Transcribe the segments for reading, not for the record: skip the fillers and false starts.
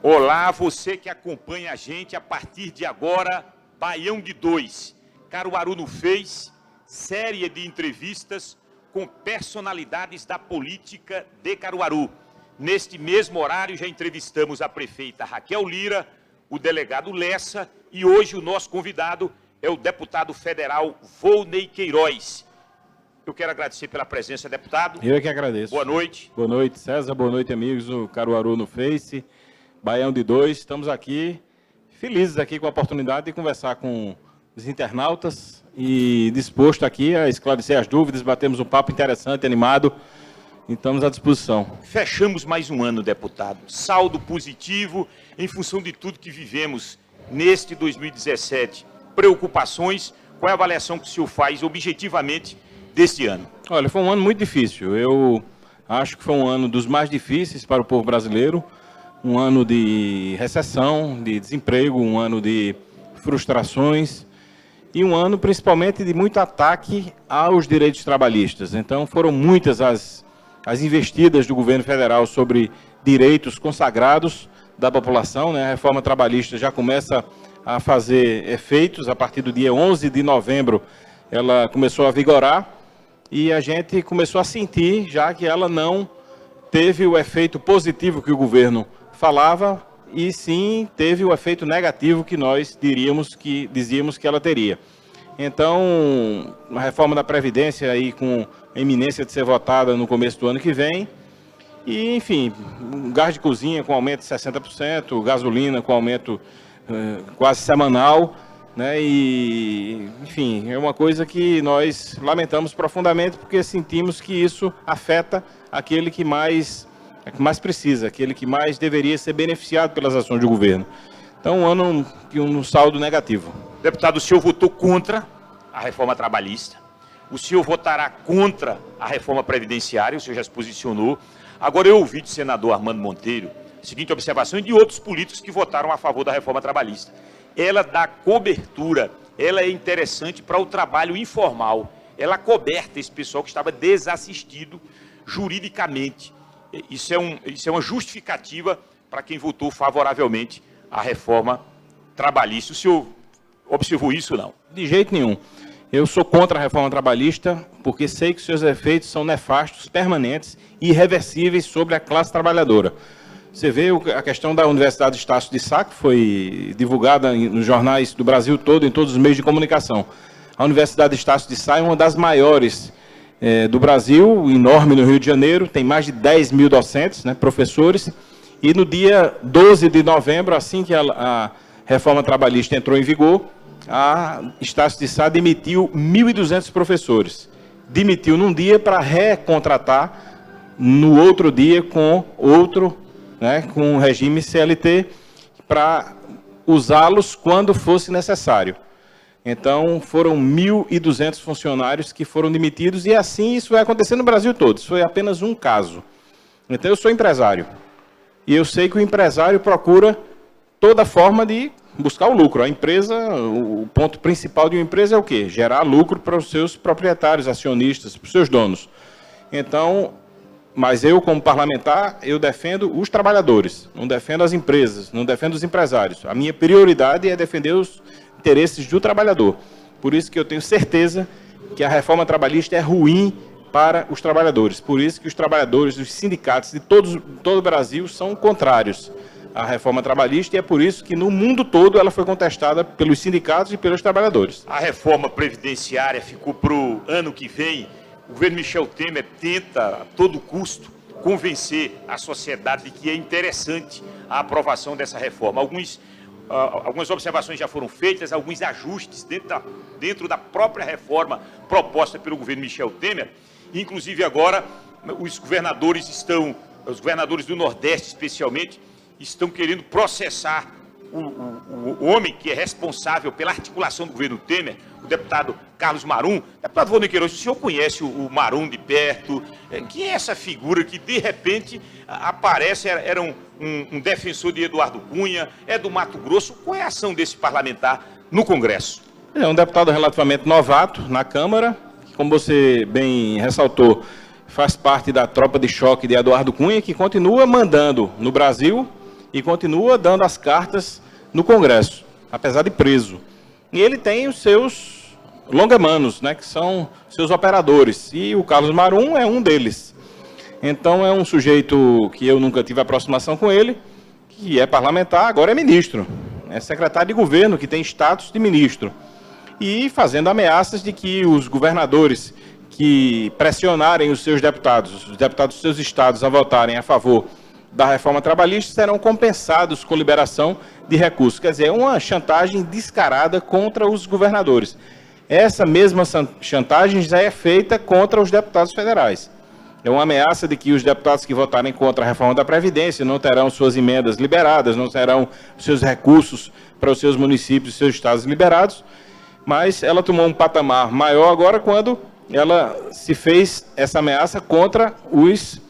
Olá, você que acompanha a gente a partir de agora, Baião de 2, Caruaru no Face, série de entrevistas com personalidades da política de Caruaru. Neste mesmo horário já entrevistamos a prefeita Raquel Lira, o delegado Lessa e hoje o nosso convidado é o deputado federal Volney Queiroz. Eu quero agradecer pela presença, deputado. Eu que agradeço. Boa noite. Boa noite, César. Boa noite, amigos do Caruaru no Face, Baião de 2. Estamos aqui, felizes aqui com a oportunidade de conversar com os internautas e disposto aqui a esclarecer as dúvidas, batemos um papo interessante, animado, e estamos à disposição. Fechamos mais um ano, deputado. Saldo positivo em função de tudo que vivemos neste 2017. Preocupações, qual é a avaliação que o senhor faz objetivamente deste ano? Olha, foi um ano muito difícil. Eu acho que foi um ano dos mais difíceis para o povo brasileiro, um ano de recessão, de desemprego, um ano de frustrações e um ano principalmente de muito ataque aos direitos trabalhistas. Então foram muitas as investidas do governo federal sobre direitos consagrados da população, né? A reforma trabalhista já começa a fazer efeitos a partir do dia 11 de novembro, ela começou a vigorar e a gente começou a sentir já que ela não teve o efeito positivo que o governo falava e sim teve o efeito negativo que nós dizíamos que ela teria. Então, a reforma da Previdência aí com a iminência de ser votada no começo do ano que vem e, enfim, gás de cozinha com aumento de 60%, gasolina com aumento quase semanal, né? E, enfim, é uma coisa que nós lamentamos profundamente porque sentimos que isso afeta aquele que mais precisa, aquele que mais deveria ser beneficiado pelas ações do governo. Então, um ano de um saldo negativo. Deputado, o senhor votou contra a reforma trabalhista, o senhor votará contra a reforma previdenciária, o senhor já se posicionou. Agora, eu ouvi do senador Armando Monteiro a seguinte observação e de outros políticos que votaram a favor da reforma trabalhista. Ela dá cobertura, ela é interessante para o trabalho informal, ela coberta esse pessoal que estava desassistido juridicamente. Isso é uma justificativa para quem votou favoravelmente à reforma trabalhista. O senhor observou isso ou não? De jeito nenhum. Eu sou contra a reforma trabalhista porque sei que seus efeitos são nefastos, permanentes e irreversíveis sobre a classe trabalhadora. Você vê a questão da Universidade Estácio de Sá, que foi divulgada nos jornais do Brasil todo, em todos os meios de comunicação. A Universidade Estácio de Sá é uma das maiores do Brasil, enorme no Rio de Janeiro, tem mais de 10 mil docentes, né, professores, e no dia 12 de novembro, assim que a reforma trabalhista entrou em vigor, a Estácio de Sá demitiu 1.200 professores. Demitiu num dia para recontratar no outro dia com outro, né, com o regime CLT, para usá-los quando fosse necessário. Então, foram 1.200 funcionários que foram demitidos e assim isso vai acontecer no Brasil todo. Isso foi apenas um caso. Então, eu sou empresário e eu sei que o empresário procura toda forma de buscar o lucro. A empresa, o ponto principal de uma empresa é o quê? Gerar lucro para os seus proprietários, acionistas, para os seus donos. Então, mas eu, como parlamentar, eu defendo os trabalhadores, não defendo as empresas, não defendo os empresários. A minha prioridade é defender os interesses do trabalhador. Por isso que eu tenho certeza que a reforma trabalhista é ruim para os trabalhadores. Por isso que os trabalhadores, os sindicatos de todo o Brasil são contrários à reforma trabalhista e é por isso que no mundo todo ela foi contestada pelos sindicatos e pelos trabalhadores. A reforma previdenciária ficou para o ano que vem. O governo Michel Temer tenta, a todo custo, convencer a sociedade de que é interessante a aprovação dessa reforma. Algumas observações já foram feitas, alguns ajustes dentro da própria reforma proposta pelo governo Michel Temer. Inclusive agora, os governadores do Nordeste especialmente, estão querendo processar o homem que é responsável pela articulação do governo Temer, o deputado Carlos Marum. Deputado Volney Queiroz, o senhor conhece o Marum de perto? Quem é essa figura que, de repente, aparece, era um defensor de Eduardo Cunha, é do Mato Grosso? Qual é a ação desse parlamentar no Congresso? É um deputado relativamente novato na Câmara, que, como você bem ressaltou, faz parte da tropa de choque de Eduardo Cunha, que continua mandando no Brasil e continua dando as cartas no Congresso, apesar de preso. E ele tem os seus longemanos, né, que são seus operadores, e o Carlos Marum é um deles. Então é um sujeito que eu nunca tive aproximação com ele, que é parlamentar, agora é ministro, é secretário de governo, que tem status de ministro, e fazendo ameaças de que os governadores que pressionarem os deputados dos seus estados a votarem a favor da reforma trabalhista serão compensados com liberação de recursos. Quer dizer, é uma chantagem descarada contra os governadores. Essa mesma chantagem já é feita contra os deputados federais. É uma ameaça de que os deputados que votarem contra a reforma da Previdência não terão suas emendas liberadas, não terão seus recursos para os seus municípios e seus estados liberados, mas ela tomou um patamar maior agora quando ela se fez essa ameaça contra os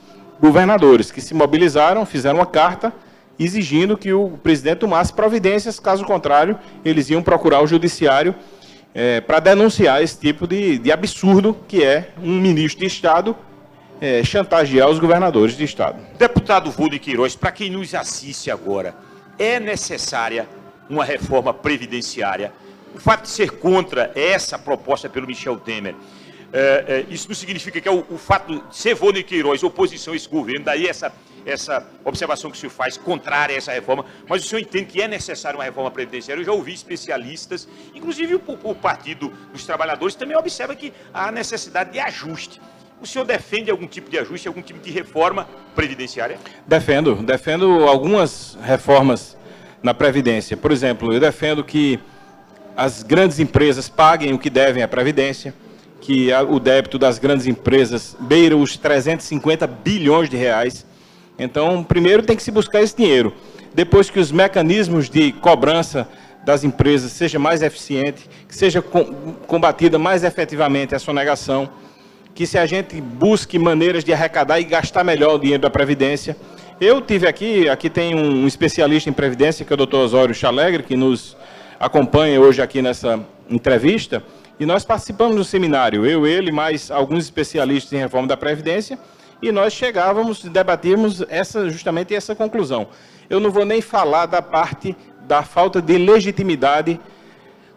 governadores, que se mobilizaram, fizeram uma carta exigindo que o presidente tomasse providências, caso contrário, eles iam procurar o judiciário para denunciar esse tipo de absurdo que é um ministro de Estado chantagear os governadores de Estado. Deputado Rony Queiroz, para quem nos assiste agora, é necessária uma reforma previdenciária? O fato de ser contra essa proposta pelo Michel Temer, isso não significa que o fato de ser Rony Queiroz oposição a esse governo, daí essa observação que o senhor faz contrária a essa reforma, mas o senhor entende que é necessária uma reforma previdenciária? Eu já ouvi especialistas, inclusive o Partido dos Trabalhadores também observa que há necessidade de ajuste. O senhor defende algum tipo de ajuste, algum tipo de reforma previdenciária? Defendo algumas reformas na Previdência. Por exemplo, eu defendo que as grandes empresas paguem o que devem à Previdência, que o débito das grandes empresas beira os 350 bilhões de reais. Então, primeiro tem que se buscar esse dinheiro. Depois que os mecanismos de cobrança das empresas sejam mais eficientes, que seja combatida mais efetivamente a sonegação, que se a gente busque maneiras de arrecadar e gastar melhor o dinheiro da Previdência. Eu tive aqui tem um especialista em Previdência, que é o Dr. Osório Chalegre, que nos acompanha hoje aqui nessa entrevista, e nós participamos do seminário, ele, mais alguns especialistas em reforma da Previdência, e nós chegávamos e debatíamos justamente essa conclusão. Eu não vou nem falar da parte da falta de legitimidade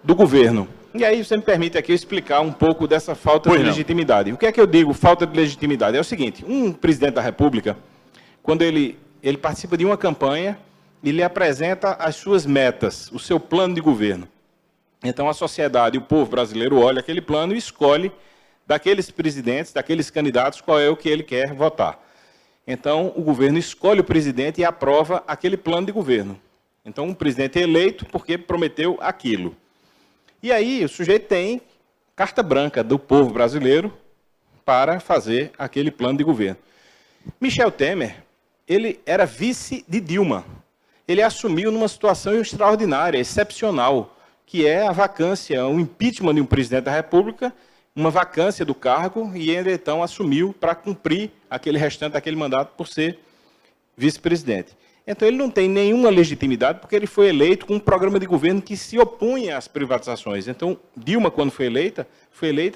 do governo. E aí você me permite aqui explicar um pouco dessa falta de legitimidade. O que é que eu digo falta de legitimidade? É o seguinte, um presidente da República, quando ele participa de uma campanha, ele apresenta as suas metas, o seu plano de governo. Então a sociedade, o povo brasileiro olha aquele plano e escolhe daqueles presidentes, daqueles candidatos, qual é o que ele quer votar. Então o governo escolhe o presidente e aprova aquele plano de governo. Então um presidente é eleito porque prometeu aquilo. E aí o sujeito tem carta branca do povo brasileiro para fazer aquele plano de governo. Michel Temer, ele era vice de Dilma. Ele assumiu numa situação extraordinária, excepcional, que é a vacância, o impeachment de um presidente da República, uma vacância do cargo, e ele então assumiu para cumprir aquele restante daquele mandato por ser vice-presidente. Então ele não tem nenhuma legitimidade, porque ele foi eleito com um programa de governo que se opunha às privatizações. Então, Dilma, quando foi eleita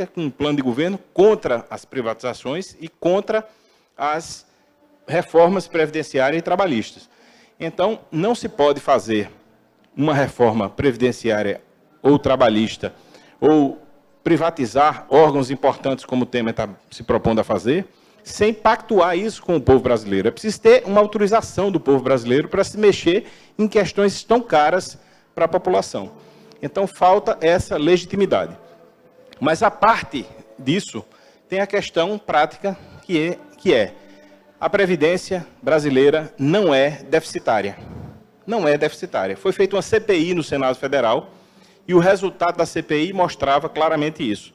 com um plano de governo contra as privatizações e contra as reformas previdenciárias e trabalhistas. Então, não se pode fazer uma reforma previdenciária ou trabalhista, ou privatizar órgãos importantes, como o Temer está se propondo a fazer, sem pactuar isso com o povo brasileiro. É preciso ter uma autorização do povo brasileiro para se mexer em questões tão caras para a população. Então, falta essa legitimidade. Mas, a parte disso, tem a questão prática, que é a Previdência brasileira não é deficitária. Não é deficitária. Foi feita uma CPI no Senado Federal e o resultado da CPI mostrava claramente isso.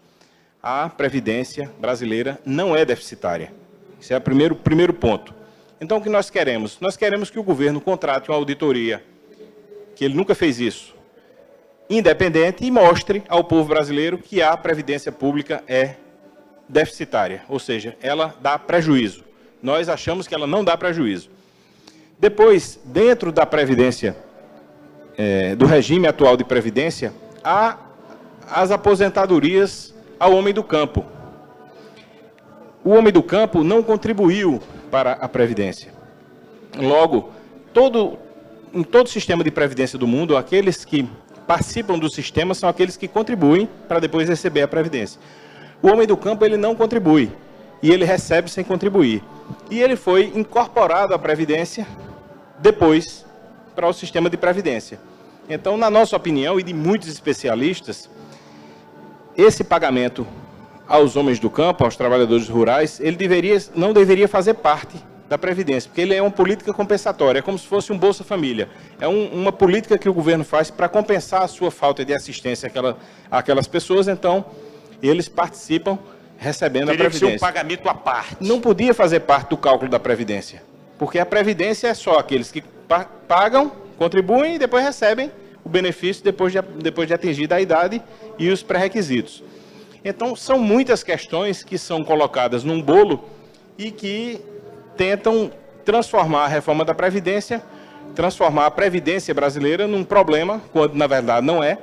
A Previdência brasileira não é deficitária. Esse é o primeiro ponto. Então, o que nós queremos? Nós queremos que o governo contrate uma auditoria, que ele nunca fez isso, independente, e mostre ao povo brasileiro que a Previdência Pública é deficitária, ou seja, ela dá prejuízo. Nós achamos que ela não dá prejuízo. Depois, dentro da Previdência, do regime atual de Previdência, há as aposentadorias ao homem do campo. O homem do campo não contribuiu para a Previdência. Logo, em todo o sistema de previdência do mundo, aqueles que participam do sistema são aqueles que contribuem para depois receber a previdência. O homem do campo, ele não contribui, e ele recebe sem contribuir. E ele foi incorporado à previdência depois para o sistema de previdência. Então, na nossa opinião, e de muitos especialistas, esse pagamento aos homens do campo, aos trabalhadores rurais, ele não deveria fazer parte da Previdência, porque ele é uma política compensatória, é como se fosse um Bolsa Família. É uma política que o governo faz para compensar a sua falta de assistência àquelas pessoas, então eles participam recebendo a Previdência. Teria que ser um pagamento à parte. Não podia fazer parte do cálculo da Previdência, porque a Previdência é só aqueles que pagam, contribuem e depois recebem o benefício depois de atingida a idade e os pré-requisitos. Então, são muitas questões que são colocadas num bolo e que tentam transformar a reforma da Previdência, transformar a Previdência brasileira num problema, quando na verdade não é,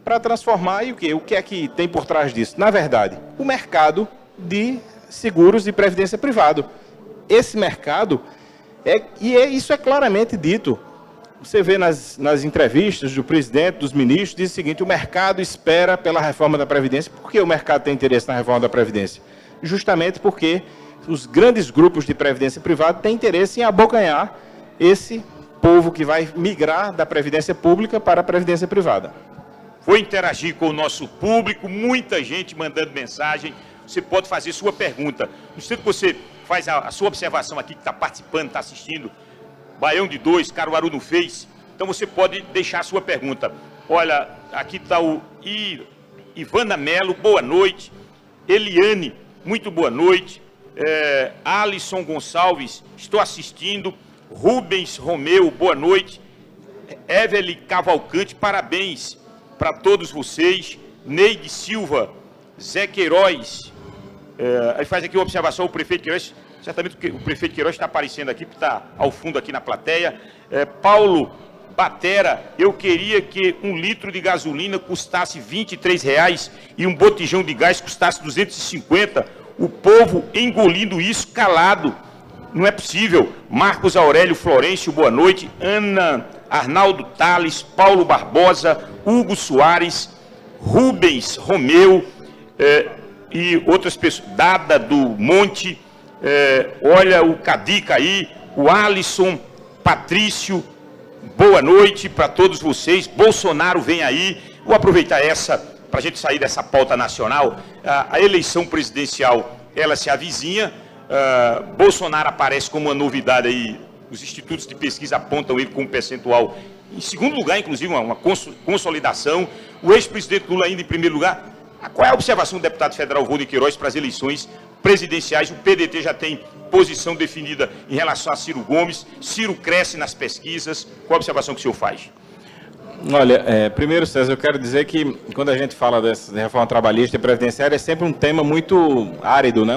para transformar o que é que tem por trás disso? Na verdade, o mercado de seguros de previdência privado. Esse mercado, isso é claramente dito. Você vê nas entrevistas do presidente, dos ministros, diz o seguinte: o mercado espera pela reforma da Previdência. Por que o mercado tem interesse na reforma da Previdência? Justamente porque os grandes grupos de previdência privada têm interesse em abocanhar esse povo que vai migrar da previdência pública para a previdência privada. Vou interagir com o nosso público, muita gente mandando mensagem. Você pode fazer sua pergunta. No instante que você faz a sua observação aqui, que está participando, está assistindo, Baião de 2, Caruaru no Face, então você pode deixar a sua pergunta. Olha, aqui está o Ivana Melo, boa noite. Eliane, muito boa noite. Alisson Gonçalves, estou assistindo. Rubens Romeu, boa noite. Evelyn Cavalcante, parabéns para todos vocês. Neide Silva, Zé Queiroz, aí faz aqui uma observação, o prefeito Queiroz, certamente o prefeito Queiroz está aparecendo aqui, porque está ao fundo aqui na plateia. Paulo Batera, eu queria que 1 litro de gasolina custasse R$ 23,00 e um botijão de gás custasse R$ 250, o povo engolindo isso calado. Não é possível. Marcos Aurélio Florencio, boa noite. Ana Arnaldo Tales, Paulo Barbosa, Hugo Soares, Rubens Romeu e outras pessoas, Dada do Monte, olha o Cadica aí, o Alisson, Patrício, boa noite para todos vocês. Bolsonaro vem aí. Vou aproveitar essa para a gente sair dessa pauta nacional. A eleição presidencial, ela se avizinha. Bolsonaro aparece como uma novidade aí, os institutos de pesquisa apontam ele como percentual em segundo lugar, inclusive uma consolidação, o ex-presidente Lula ainda em primeiro lugar. Qual é a observação do deputado federal Rony Queiroz para as eleições presidenciais? O PDT já tem posição definida em relação a Ciro Gomes, Ciro cresce nas pesquisas, qual a observação que o senhor faz? Olha, primeiro, César, eu quero dizer que quando a gente fala dessa reforma trabalhista e previdenciária, é sempre um tema muito árido, né?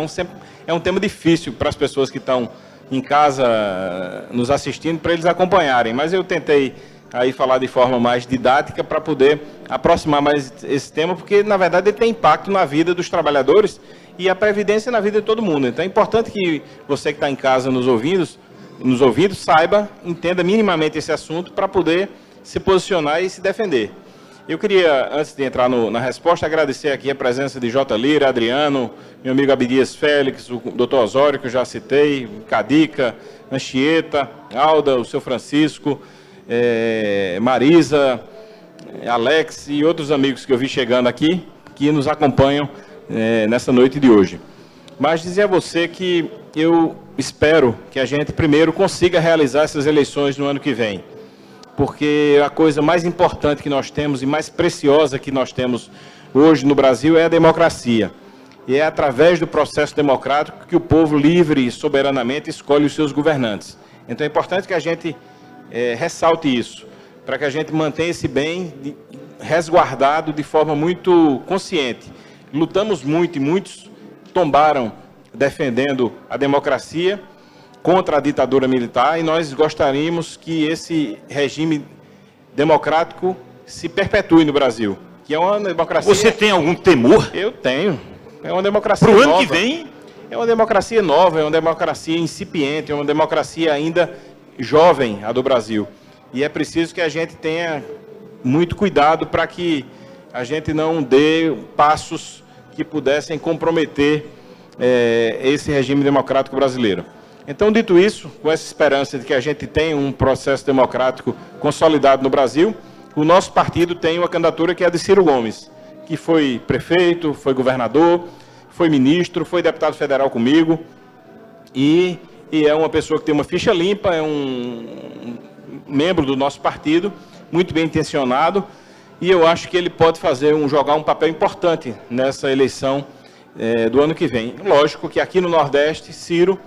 É um tema difícil para as pessoas que estão em casa nos assistindo, para eles acompanharem, mas eu tentei aí falar de forma mais didática para poder aproximar mais esse tema, porque, na verdade, ele tem impacto na vida dos trabalhadores e a previdência na vida de todo mundo. Então, é importante que você que está em casa nos ouvindo, saiba, entenda minimamente esse assunto para poder se posicionar e se defender. Eu queria, antes de entrar na resposta, agradecer aqui a presença de J. Lira, Adriano, meu amigo Abdias Félix, o doutor Osório, que eu já citei, Cadica, Anchieta, Alda, o seu Francisco, Marisa, Alex e outros amigos que eu vi chegando aqui, que nos acompanham nessa noite de hoje. Mas dizer a você que eu espero que a gente primeiro consiga realizar essas eleições no ano que vem, porque a coisa mais importante que nós temos e mais preciosa que nós temos hoje no Brasil é a democracia. E é através do processo democrático que o povo livre e soberanamente escolhe os seus governantes. Então é importante que a gente ressalte isso, para que a gente mantenha esse bem resguardado de forma muito consciente. Lutamos muito e muitos tombaram defendendo a democracia contra a ditadura militar, e nós gostaríamos que esse regime democrático se perpetue no Brasil, que é uma democracia... Você tem algum temor? Eu tenho. É uma democracia nova. Para o ano que vem? É uma democracia nova, é uma democracia incipiente, é uma democracia ainda jovem, a do Brasil. e é preciso que a gente tenha muito cuidado para que a gente não dê passos que pudessem comprometer esse regime democrático brasileiro. Então, dito isso, com essa esperança de que a gente tenha um processo democrático consolidado no Brasil, o nosso partido tem uma candidatura que é a de Ciro Gomes, que foi prefeito, foi governador, foi ministro, foi deputado federal comigo, e é uma pessoa que tem uma ficha limpa, é um membro do nosso partido, muito bem intencionado, e eu acho que ele pode jogar um papel importante nessa eleição do ano que vem. Lógico que aqui no Nordeste, Ciro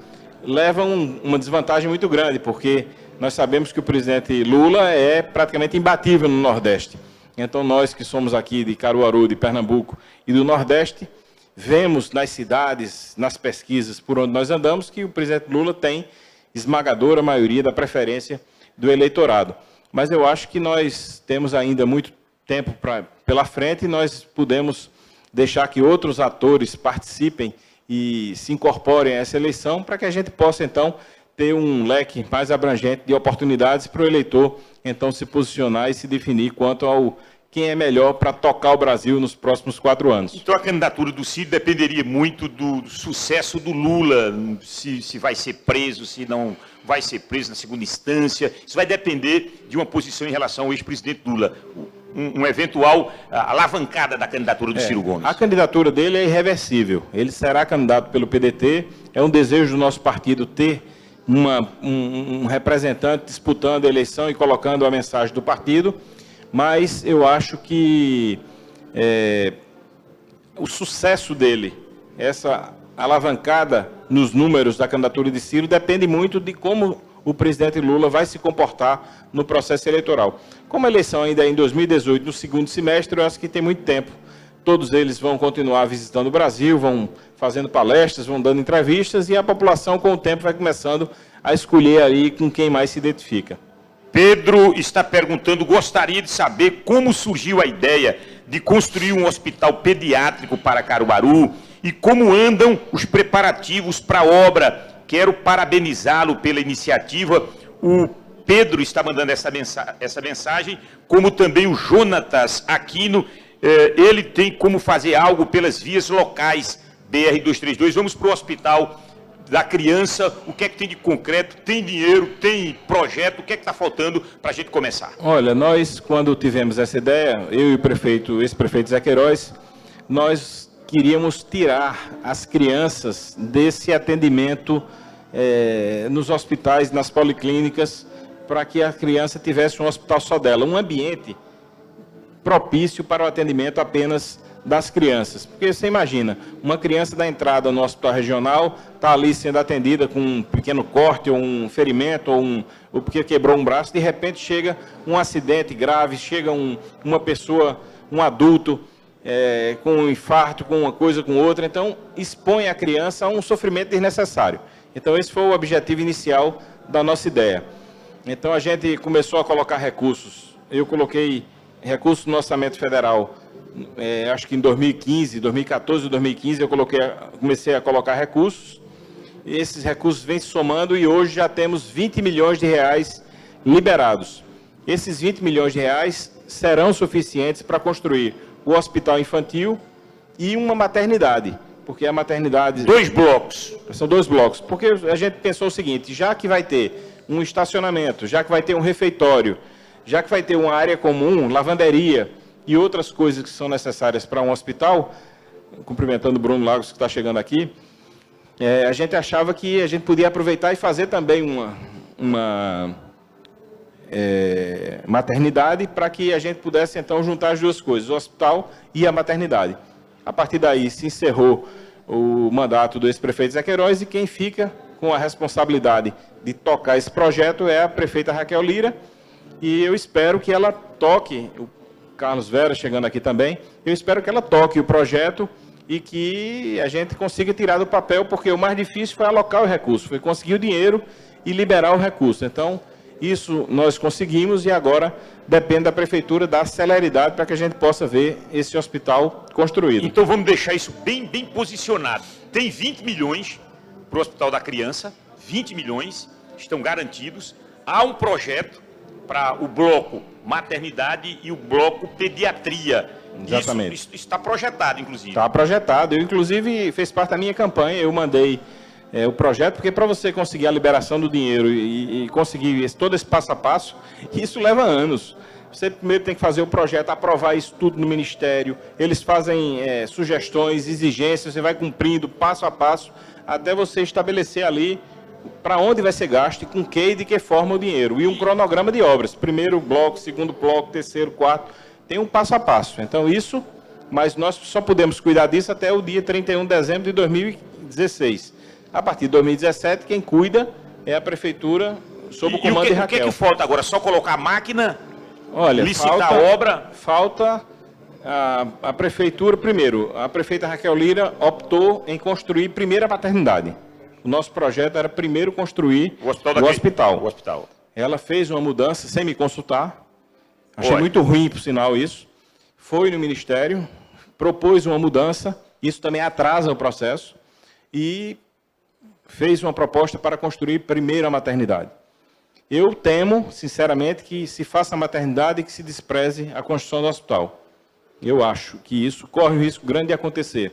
leva uma desvantagem muito grande, porque nós sabemos que o presidente Lula é praticamente imbatível no Nordeste. Então, nós que somos aqui de Caruaru, de Pernambuco e do Nordeste, vemos nas cidades, nas pesquisas por onde nós andamos, que o presidente Lula tem esmagadora maioria da preferência do eleitorado. Mas eu acho que nós temos ainda muito tempo pela frente e nós podemos deixar que outros atores participem e se incorporem a essa eleição para que a gente possa, então, ter um leque mais abrangente de oportunidades para o eleitor, então, se posicionar e se definir quanto ao quem é melhor para tocar o Brasil nos próximos 4 anos. Então, a candidatura do Ciro dependeria muito do sucesso do Lula, se vai ser preso, se não vai ser preso na segunda instância. Isso vai depender de uma posição em relação ao ex-presidente Lula. Um eventual alavancada da candidatura do Ciro Gomes. A candidatura dele é irreversível. Ele será candidato pelo PDT. É um desejo do nosso partido ter um representante disputando a eleição e colocando a mensagem do partido, mas eu acho que o sucesso dele, essa alavancada nos números da candidatura de Ciro, depende muito de como o presidente Lula vai se comportar no processo eleitoral. Como a eleição ainda é em 2018, no segundo semestre, eu acho que tem muito tempo. Todos eles vão continuar visitando o Brasil, vão fazendo palestras, vão dando entrevistas, e a população, com o tempo, vai começando a escolher aí com quem mais se identifica. Pedro está perguntando, gostaria de saber como surgiu a ideia de construir um hospital pediátrico para Caruaru e como andam os preparativos para a obra. Quero parabenizá-lo pela iniciativa. O Pedro está mandando essa mensagem, como também o Jonatas Aquino. Ele tem como fazer algo pelas vias locais, BR-232. Vamos para o hospital da criança. O que é que tem de concreto? Tem dinheiro? Tem projeto? O que é que está faltando para a gente começar? Olha, nós, quando tivemos essa ideia, eu e o ex-prefeito Zé Queiroz, nós queríamos tirar as crianças desse atendimento nos hospitais, nas policlínicas, para que a criança tivesse um hospital só dela, um ambiente propício para o atendimento apenas das crianças. Porque você imagina, uma criança da entrada no hospital regional está ali sendo atendida com um pequeno corte, ou um ferimento, ou porque quebrou um braço, de repente chega um acidente grave, chega uma pessoa, um adulto, com um infarto, com uma coisa, com outra, então expõe a criança a um sofrimento desnecessário. Então esse foi o objetivo inicial da nossa ideia. Então a gente começou a colocar recursos. Eu coloquei recursos no orçamento federal, acho que em 2014 ou 2015 eu comecei a colocar recursos. E esses recursos vêm se somando e hoje já temos 20 milhões de reais liberados. Esses 20 milhões de reais serão suficientes para construir o hospital infantil e uma maternidade, porque a maternidade... 2 blocos. São 2 blocos, porque a gente pensou o seguinte, já que vai ter um estacionamento, já que vai ter um refeitório, já que vai ter uma área comum, lavanderia e outras coisas que são necessárias para um hospital, cumprimentando o Bruno Lagos que está chegando aqui, a gente achava que a gente podia aproveitar e fazer também uma maternidade para que a gente pudesse, então, juntar as duas coisas, o hospital e a maternidade. A partir daí se encerrou o mandato do ex-prefeito Zé Queiroz e quem fica com a responsabilidade de tocar esse projeto é a prefeita Raquel Lira, e eu espero que ela toque, o Carlos Vera chegando aqui também, eu espero que ela toque o projeto e que a gente consiga tirar do papel, porque o mais difícil foi alocar o recurso, foi conseguir o dinheiro e liberar o recurso. Então, isso nós conseguimos e agora depende da prefeitura dar celeridade para que a gente possa ver esse hospital construído. Então vamos deixar isso bem posicionado. Tem 20 milhões para o Hospital da Criança, 20 milhões estão garantidos. Há um projeto para o bloco maternidade e o bloco pediatria. Exatamente. Isso está projetado, inclusive. Está projetado. Eu, inclusive, fez parte da minha campanha. Eu mandei o projeto, porque para você conseguir a liberação do dinheiro e conseguir todo esse passo a passo, isso leva anos. Você primeiro tem que fazer o projeto, aprovar isso tudo no Ministério. Eles fazem sugestões, exigências, você vai cumprindo passo a passo, até você estabelecer ali para onde vai ser gasto e com que e de que forma o dinheiro. E um cronograma de obras. Primeiro bloco, segundo bloco, terceiro, quarto. Tem um passo a passo. Então, isso, mas nós só podemos cuidar disso até o dia 31 de dezembro de 2016. A partir de 2017, quem cuida é a Prefeitura, sob o comando de Raquel. O que é que falta agora? Só colocar a máquina, olha, licitar a obra? Falta a Prefeitura, primeiro, a prefeita Raquel Lira optou em construir primeiro a maternidade. O nosso projeto era primeiro construir o hospital. Ela fez uma mudança sem me consultar. Achei muito ruim, por sinal, isso. Foi no Ministério, propôs uma mudança, isso também atrasa o processo, e fez uma proposta para construir primeiro a maternidade. Eu temo, sinceramente, que se faça a maternidade e que se despreze a construção do hospital. Eu acho que isso corre um risco grande de acontecer,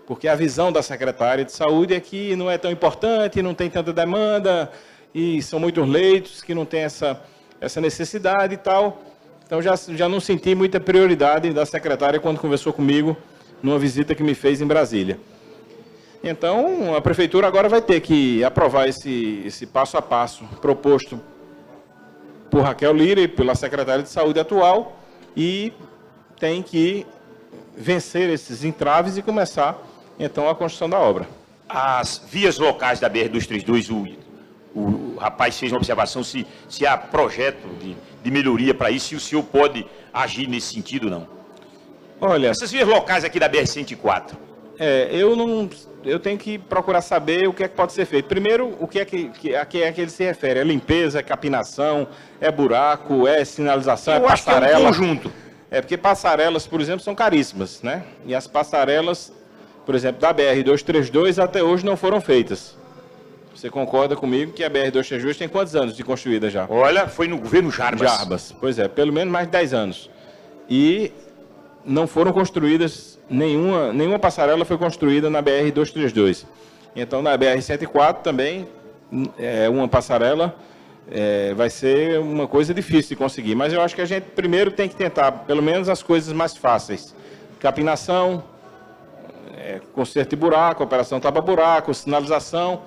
porque a visão da secretária de saúde é que não é tão importante, não tem tanta demanda, e são muitos leitos que não tem essa necessidade e tal. Então, já não senti muita prioridade da secretária quando conversou comigo numa visita que me fez em Brasília. Então, a Prefeitura agora vai ter que aprovar esse passo a passo proposto por Raquel Lira e pela secretária de Saúde atual e tem que vencer esses entraves e começar, então, a construção da obra. As vias locais da BR-232, o rapaz fez uma observação se há projeto de melhoria para isso, se o senhor pode agir nesse sentido, não? Olha, essas vias locais aqui da BR-104. Eu tenho que procurar saber o que é que pode ser feito. Primeiro, a que ele se refere? É limpeza, é capinação, é buraco, é sinalização, é passarela. Eu acho que é um conjunto. Porque passarelas, por exemplo, são caríssimas, né? E as passarelas, por exemplo, da BR-232 até hoje não foram feitas. Você concorda comigo que a BR-232 tem quantos anos de construída já? Olha, foi no governo Jarbas. Pois é, pelo menos mais de 10 anos. E não foram construídas, nenhuma passarela foi construída na BR-232. Então, na BR-104 também, uma passarela vai ser uma coisa difícil de conseguir. Mas eu acho que a gente primeiro tem que tentar, pelo menos, as coisas mais fáceis. Capinação, conserto de buraco, operação tapa-buraco, sinalização,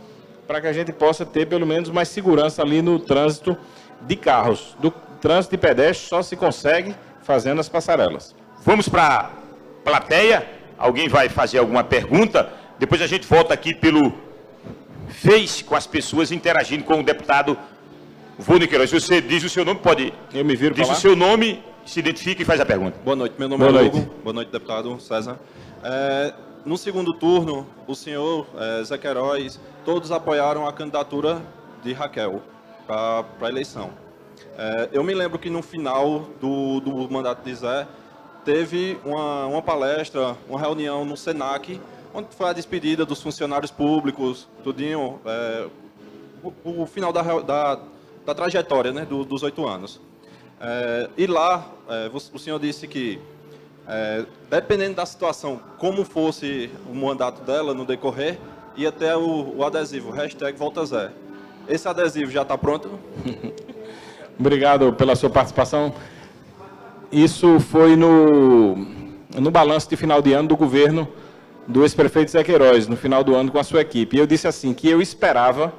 para que a gente possa ter, pelo menos, mais segurança ali no trânsito de carros. Do trânsito de pedestres só se consegue fazendo as passarelas. Vamos para a plateia. Alguém vai fazer alguma pergunta? Depois a gente volta aqui pelo Face com as pessoas interagindo com o deputado Vô Queiroz. Se você diz o seu nome, pode... Eu me viro para lá. Diz o seu nome, se identifica e faz a pergunta. Boa noite, meu nome é Hugo. Boa noite, deputado César. No segundo turno, o senhor, Zé Queiroz, todos apoiaram a candidatura de Raquel para a eleição. Eu me lembro que no final do mandato de Zé, teve uma palestra, uma reunião no SENAC, onde foi a despedida dos funcionários públicos, tudinho, o final da trajetória, né, dos 8 anos. E lá, o senhor disse que, dependendo da situação, como fosse o mandato dela no decorrer, ia até o adesivo, #VoltaZé. Esse adesivo já está pronto? Obrigado pela sua participação. Isso foi no balanço de final de ano do governo do ex-prefeito Zé Queiroz, no final do ano com a sua equipe. E eu disse assim, que eu esperava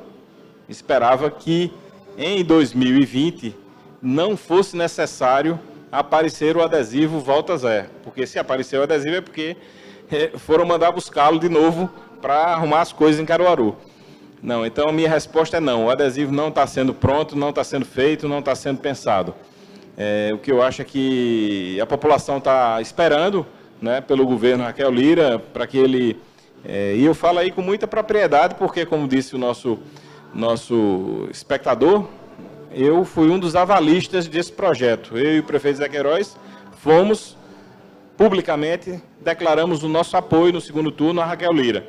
que em 2020 não fosse necessário aparecer o adesivo Volta Zé. Porque se apareceu o adesivo é porque foram mandar buscá-lo de novo para arrumar as coisas em Caruaru. Não, então a minha resposta é não. O adesivo não está sendo pronto, não está sendo feito, não está sendo pensado. O que eu acho é que a população está esperando, né, pelo governo Raquel Lira, para que ele... e eu falo aí com muita propriedade, porque, como disse o nosso espectador, eu fui um dos avalistas desse projeto. Eu e o prefeito Zé Queiroz fomos, publicamente, declaramos o nosso apoio no segundo turno a Raquel Lira.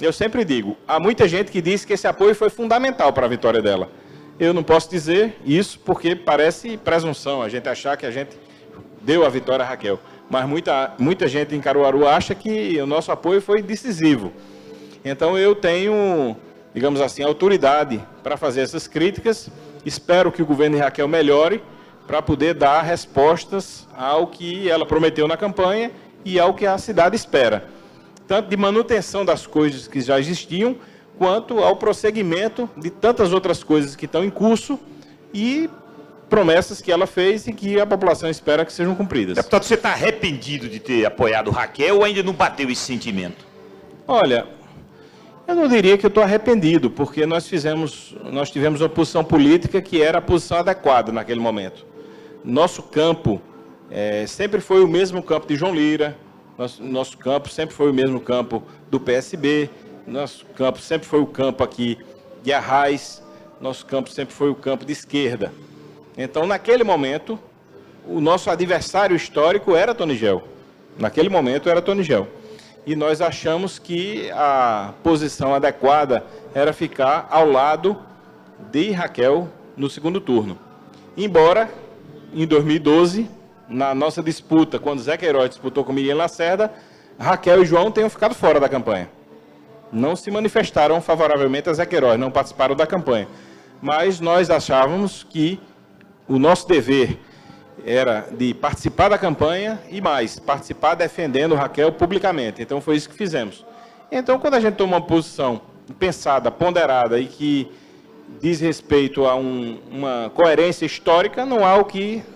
Eu sempre digo, há muita gente que diz que esse apoio foi fundamental para a vitória dela. Eu não posso dizer isso porque parece presunção a gente achar que a gente deu a vitória a Raquel. Mas muita gente em Caruaru acha que o nosso apoio foi decisivo. Então eu tenho, digamos assim, autoridade para fazer essas críticas. Espero que o governo de Raquel melhore para poder dar respostas ao que ela prometeu na campanha e ao que a cidade espera. Tanto de manutenção das coisas que já existiam, quanto ao prosseguimento de tantas outras coisas que estão em curso e promessas que ela fez e que a população espera que sejam cumpridas. Deputado, você está arrependido de ter apoiado Raquel ou ainda não bateu esse sentimento? Olha, eu não diria que eu estou arrependido, porque nós tivemos uma posição política que era a posição adequada naquele momento. Nosso campo sempre foi o mesmo campo de João Lira, nosso campo sempre foi o mesmo campo do PSB, nosso campo sempre foi o campo aqui de Arraiz, nosso campo sempre foi o campo de esquerda. Então, naquele momento, o nosso adversário histórico era Tony Gel. Naquele momento era Tony Gel. E nós achamos que a posição adequada era ficar ao lado de Raquel no segundo turno. Embora, em 2012, na nossa disputa, quando Zé Queiroz disputou com Miriam Lacerda, Raquel e João tenham ficado fora da campanha. Não se manifestaram favoravelmente a Zé Queiroz, não participaram da campanha. Mas nós achávamos que o nosso dever era de participar da campanha e mais, participar defendendo Raquel publicamente. Então foi isso que fizemos. Então, quando a gente toma uma posição pensada, ponderada e que diz respeito a uma coerência histórica, não há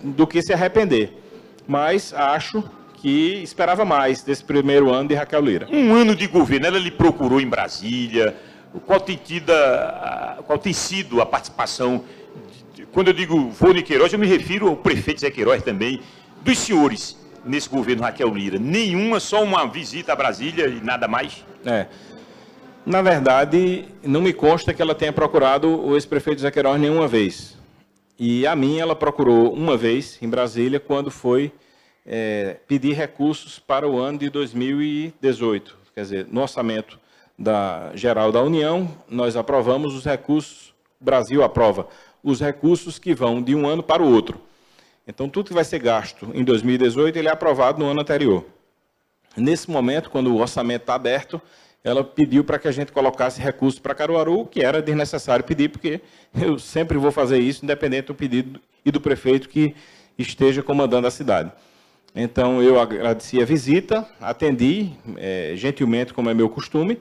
do que se arrepender. Mas acho que esperava mais desse primeiro ano de Raquel Lira. Um ano de governo, ela lhe procurou em Brasília. Qual tem sido a participação, quando eu digo Vônei Queiroz, eu me refiro ao prefeito Zé Queiroz também, dos senhores nesse governo Raquel Lira? Nenhuma, só uma visita a Brasília e nada mais? Na verdade, não me consta que ela tenha procurado o ex-prefeito Zé Queiroz nenhuma vez. E a mim ela procurou uma vez em Brasília, quando foi pedir recursos para o ano de 2018. Quer dizer, no orçamento geral da União, nós aprovamos os recursos, o Brasil aprova os recursos que vão de um ano para o outro. Então, tudo que vai ser gasto em 2018, ele é aprovado no ano anterior. Nesse momento, quando o orçamento está aberto, ela pediu para que a gente colocasse recursos para Caruaru, que era desnecessário pedir, porque eu sempre vou fazer isso, independente do pedido e do prefeito que esteja comandando a cidade. Então, eu agradeci a visita, atendi gentilmente, como é meu costume,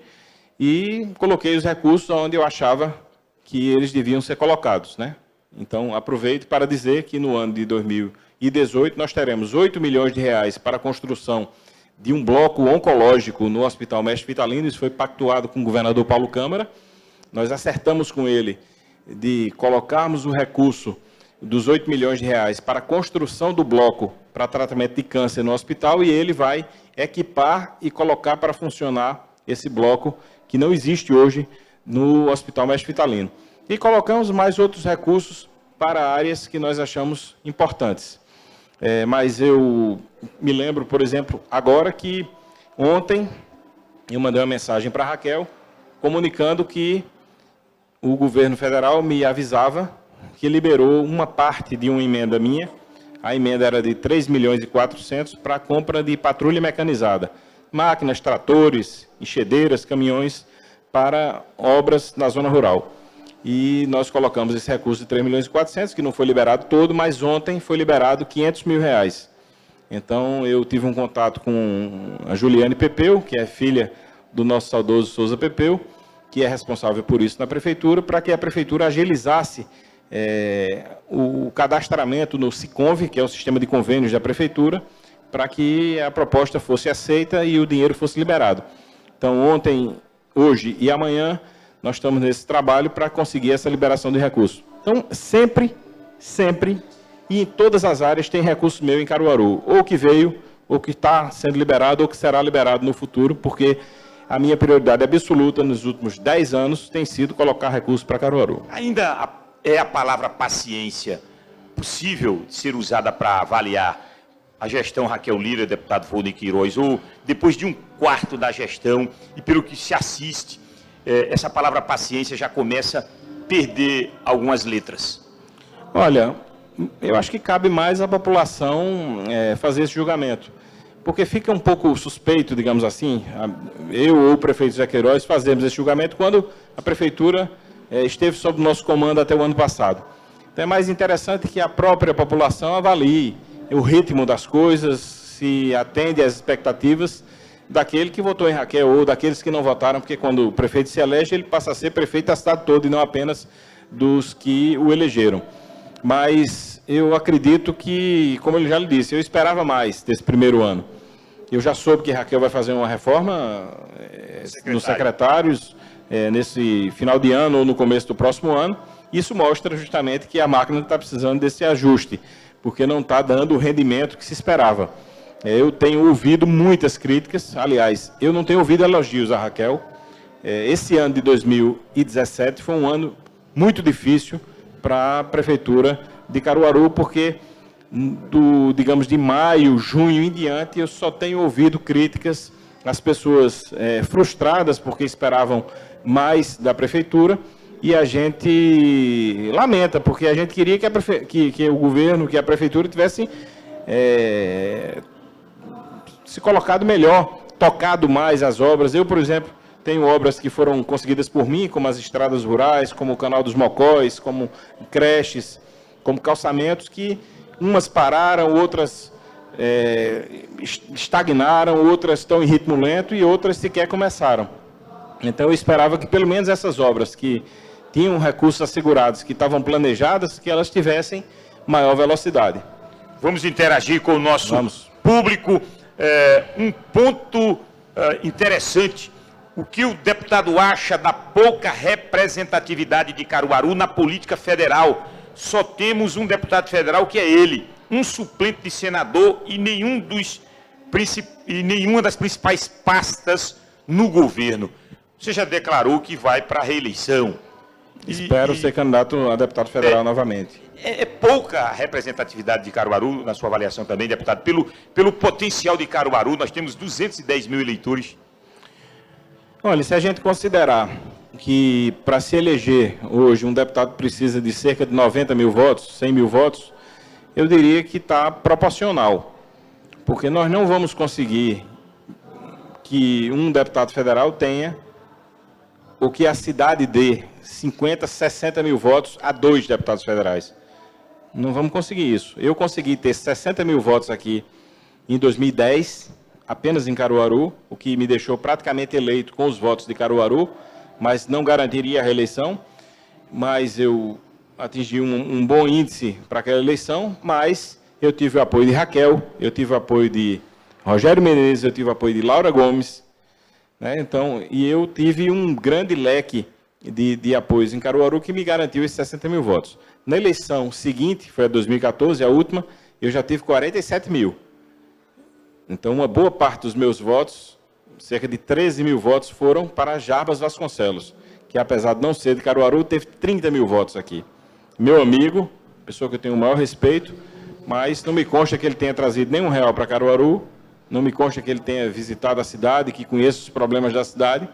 e coloquei os recursos onde eu achava que eles deviam ser colocados, né? Então, aproveito para dizer que no ano de 2018 nós teremos R$8 milhões para a construção de um bloco oncológico no Hospital Mestre Vitalino. Isso foi pactuado com o governador Paulo Câmara. Nós acertamos com ele de colocarmos o recurso dos R$8 milhões para a construção do bloco para tratamento de câncer no hospital, e ele vai equipar e colocar para funcionar esse bloco que não existe hoje no Hospital Mestre Vitalino. E colocamos mais outros recursos para áreas que nós achamos importantes. Mas eu me lembro, por exemplo, agora que ontem eu mandei uma mensagem para a Raquel, comunicando que o governo federal me avisava que liberou uma parte de uma emenda minha. A emenda era de R$3 milhões e 400 para a compra de patrulha mecanizada, máquinas, tratores, enxadeiras, caminhões para obras na zona rural. E nós colocamos esse recurso de R$3 milhões e 400, que não foi liberado todo, mas ontem foi liberado R$500 mil. Então, eu tive um contato com a Juliane Pepeu, que é filha do nosso saudoso Souza Pepeu, que é responsável por isso na prefeitura, para que a prefeitura agilizasse o cadastramento no SICONV, que é o sistema de convênios da prefeitura, para que a proposta fosse aceita e o dinheiro fosse liberado. Então, ontem, hoje e amanhã, nós estamos nesse trabalho para conseguir essa liberação de recursos. Então, sempre, e em todas as áreas, tem recurso meu em Caruaru, ou que veio, ou que está sendo liberado, ou que será liberado no futuro, porque a minha prioridade absoluta nos últimos 10 anos tem sido colocar recursos para Caruaru. Ainda é a palavra paciência possível de ser usada para avaliar a gestão Raquel Lira, deputado Vônei Queiroz, ou depois de um quarto da gestão, e pelo que se assiste, essa palavra paciência já começa perder algumas letras? Olha, eu acho que cabe mais à população fazer esse julgamento, porque fica um pouco suspeito, digamos assim, eu ou o prefeito Zé Queiroz fazemos esse julgamento quando a prefeitura esteve sob o nosso comando até o ano passado. Então é mais interessante que a própria população avalie o ritmo das coisas, se atende às expectativas daquele que votou em Raquel ou daqueles que não votaram, porque quando o prefeito se elege, ele passa a ser prefeito da cidade toda e não apenas dos que o elegeram. Mas eu acredito que, como ele já lhe disse, eu esperava mais desse primeiro ano. Eu já soube que Raquel vai fazer uma reforma nos secretários nesse final de ano ou no começo do próximo ano. Isso mostra justamente que a máquina está precisando desse ajuste, porque não está dando o rendimento que se esperava. Eu tenho ouvido muitas críticas, aliás, eu não tenho ouvido elogios a Raquel. Esse ano de 2017 foi um ano muito difícil para a Prefeitura de Caruaru, porque digamos, de maio, junho em diante, eu só tenho ouvido críticas, as pessoas frustradas porque esperavam mais da Prefeitura, e a gente lamenta, porque a gente queria que o governo, que a Prefeitura tivesse se colocado melhor, tocado mais as obras. Eu, por exemplo, tenho obras que foram conseguidas por mim, como as estradas rurais, como o Canal dos Mocóis, como creches, como calçamentos, que umas pararam, outras estagnaram, outras estão em ritmo lento e outras sequer começaram. Então eu esperava que pelo menos essas obras que tinham recursos assegurados, que estavam planejadas, que elas tivessem maior velocidade. Vamos interagir com o nosso público. Um ponto interessante, o que o deputado acha da pouca representatividade de Caruaru na política federal? Só temos um deputado federal, que é ele, um suplente de senador e nenhuma das principais pastas no governo. Você já declarou que vai para a reeleição. Espero ser candidato a deputado federal novamente. É pouca a representatividade de Caruaru, na sua avaliação também, deputado? Pelo potencial de Caruaru, nós temos 210 mil eleitores. Olha, se a gente considerar que para se eleger hoje um deputado precisa de cerca de 90 mil votos, 100 mil votos, eu diria que está proporcional. Porque nós não vamos conseguir que um deputado federal tenha o que a cidade dê 50, 60 mil votos a 2 deputados federais. Não vamos conseguir isso. Eu consegui ter 60 mil votos aqui em 2010, apenas em Caruaru, o que me deixou praticamente eleito com os votos de Caruaru, mas não garantiria a reeleição. Mas eu atingi um bom índice para aquela eleição, mas eu tive o apoio de Raquel, eu tive o apoio de Rogério Menezes, eu tive o apoio de Laura Gomes, né? Então, e eu tive um grande leque de apoios em Caruaru que me garantiu esses 60 mil votos. Na eleição seguinte, foi a 2014, a última, eu já tive 47 mil. Então, uma boa parte dos meus votos, cerca de 13 mil votos, foram para Jarbas Vasconcelos, que apesar de não ser de Caruaru, teve 30 mil votos aqui. Meu amigo, pessoa que eu tenho o maior respeito, mas não me consta que ele tenha trazido nenhum real para Caruaru, não me consta que ele tenha visitado a cidade, que conheça os problemas da cidade.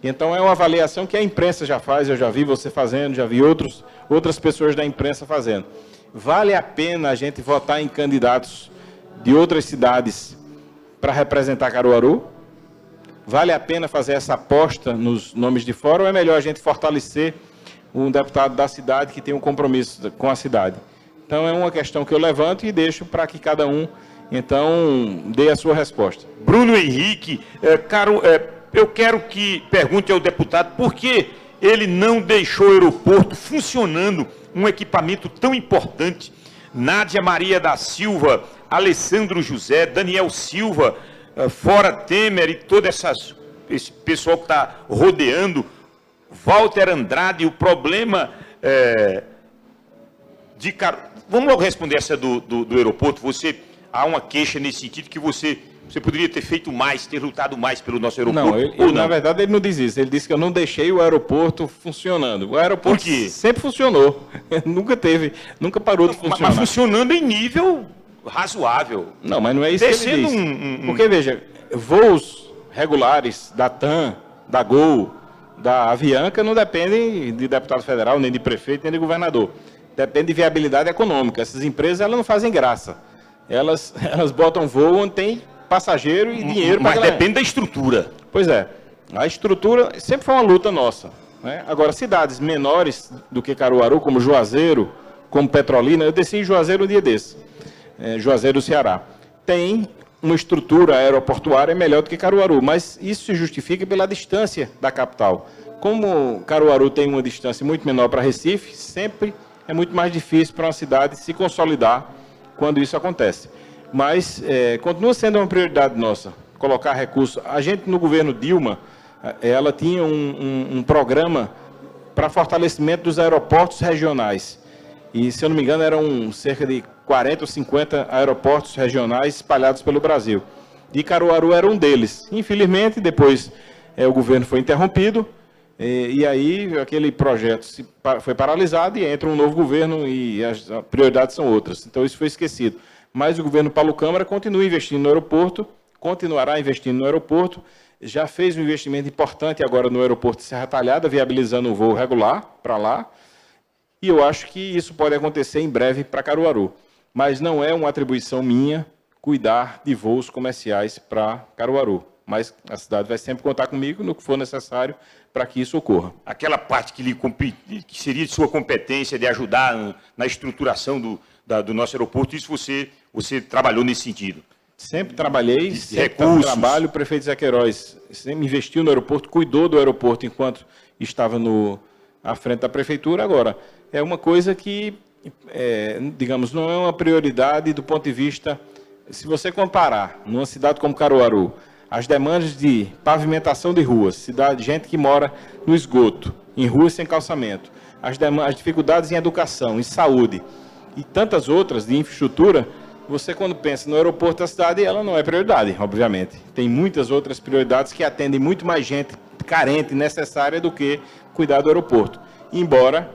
Então, é uma avaliação que a imprensa já faz, eu já vi você fazendo, já vi outras pessoas da imprensa fazendo. Vale a pena a gente votar em candidatos de outras cidades para representar Caruaru? Vale a pena fazer essa aposta nos nomes de fora ou é melhor a gente fortalecer um deputado da cidade que tem um compromisso com a cidade? Então, é uma questão que eu levanto e deixo para que cada um, então, dê a sua resposta. Bruno Henrique, eu quero que pergunte ao deputado por que ele não deixou o aeroporto funcionando, um equipamento tão importante. Nádia Maria da Silva, Alessandro José, Daniel Silva, fora Temer e todo esse pessoal que está rodeando, Walter Andrade, o problema de Caruaru. Vamos logo responder essa do aeroporto. Há uma queixa nesse sentido que você poderia ter feito mais, ter lutado mais pelo nosso aeroporto? Não, na verdade ele não diz isso. Ele disse que eu não deixei o aeroporto funcionando. O aeroporto sempre funcionou. Nunca parou de funcionar. Mas funcionando em nível razoável. Não, mas não é isso que ele disse. Porque, veja, voos regulares da TAM, da Gol, da Avianca não depende de deputado federal, nem de prefeito, nem de governador. Depende de viabilidade econômica. Essas empresas elas não fazem graça. Elas botam voo onde tem passageiro e dinheiro para Mas depende da estrutura. Pois é. A estrutura sempre foi uma luta nossa, né? Agora, cidades menores do que Caruaru, como Juazeiro, como Petrolina, eu desci em Juazeiro um dia desse, Juazeiro do Ceará, tem uma estrutura aeroportuária melhor do que Caruaru, mas isso se justifica pela distância da capital. Como Caruaru tem uma distância muito menor para Recife, sempre é muito mais difícil para uma cidade se consolidar quando isso acontece. Mas continua sendo uma prioridade nossa, colocar recursos. A gente, no governo Dilma, ela tinha um programa para fortalecimento dos aeroportos regionais. E, se eu não me engano, eram cerca de 40 ou 50 aeroportos regionais espalhados pelo Brasil. E Caruaru era um deles. Infelizmente, depois o governo foi interrompido, e aí aquele projeto foi paralisado e entra um novo governo e as prioridades são outras. Então, isso foi esquecido. Mas o governo Paulo Câmara continua investindo no aeroporto, continuará investindo no aeroporto, já fez um investimento importante agora no aeroporto de Serra Talhada, viabilizando um voo regular para lá, e eu acho que isso pode acontecer em breve para Caruaru. Mas não é uma atribuição minha cuidar de voos comerciais para Caruaru. Mas a cidade vai sempre contar comigo no que for necessário para que isso ocorra. Aquela parte que seria de sua competência de ajudar na estruturação do nosso aeroporto, isso você trabalhou nesse sentido? Sempre trabalhei, sempre recursos. trabalho. O prefeito Zé Queiroz sempre investiu no aeroporto, cuidou do aeroporto enquanto estava à frente da prefeitura. Agora, é uma coisa que, digamos, não é uma prioridade do ponto de vista, se você comparar numa cidade como Caruaru, as demandas de pavimentação de ruas, gente que mora no esgoto, em ruas sem calçamento, as dificuldades em educação, em saúde e tantas outras de infraestrutura, você, quando pensa no aeroporto da cidade, ela não é prioridade, obviamente. Tem muitas outras prioridades que atendem muito mais gente carente, necessária, do que cuidar do aeroporto. Embora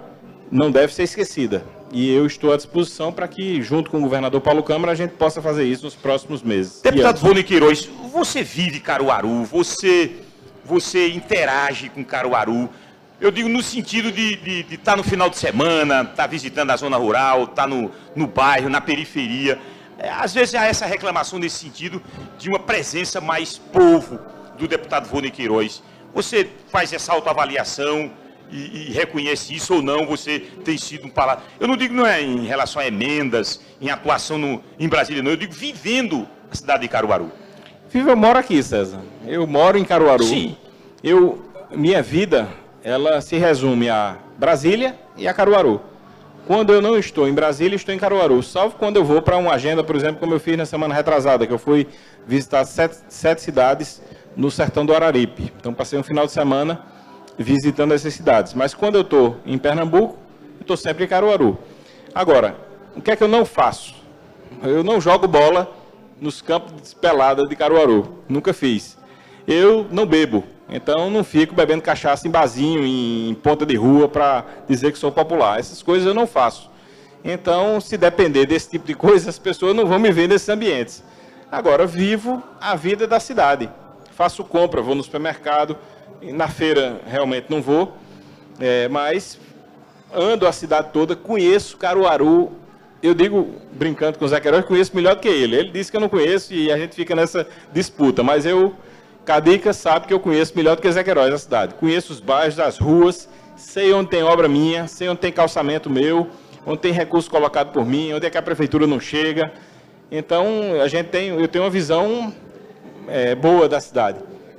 não deve ser esquecida. E eu estou à disposição para que, junto com o governador Paulo Câmara, a gente possa fazer isso nos próximos meses. Deputado Rony Queiroz, você vive Caruaru, você interage com Caruaru. Eu digo no sentido de estar no final de semana, estar visitando a zona rural, estar no bairro, na periferia. Às vezes há essa reclamação nesse sentido de uma presença mais povo do deputado Rony Queiroz. Você faz essa autoavaliação e reconhece isso ou não? Você tem sido um palavra. Eu não digo não é em relação a emendas, em atuação em Brasília, não. Eu digo vivendo a cidade de Caruaru. Eu moro aqui, César. Eu moro em Caruaru. Sim. Minha vida, ela se resume a Brasília e a Caruaru. Quando eu não estou em Brasília, estou em Caruaru. Salvo quando eu vou para uma agenda, por exemplo, como eu fiz na semana retrasada, que eu fui visitar sete cidades no sertão do Araripe. Então, passei um final de semana visitando essas cidades. Mas quando eu estou em Pernambuco, eu estou sempre em Caruaru. Agora, o que é que eu não faço? Eu não jogo bola nos campos de pelada de Caruaru. Nunca fiz. Eu não bebo. Então, não fico bebendo cachaça em barzinho, em ponta de rua, para dizer que sou popular. Essas coisas eu não faço. Então, se depender desse tipo de coisa, as pessoas não vão me ver nesses ambientes. Agora, vivo a vida da cidade. Faço compra, vou no supermercado. Na feira, realmente, não vou. Mas ando a cidade toda, conheço Caruaru. Eu digo, brincando com o Zé Queiroz, conheço melhor do que ele. Ele disse que eu não conheço e a gente fica nessa disputa. Mas Cadica sabe que eu conheço melhor do que Zé Queiroz a cidade. Conheço os bairros, as ruas, sei onde tem obra minha, sei onde tem calçamento meu, onde tem recurso colocado por mim, onde é que a prefeitura não chega. Então, eu tenho uma visão boa da cidade.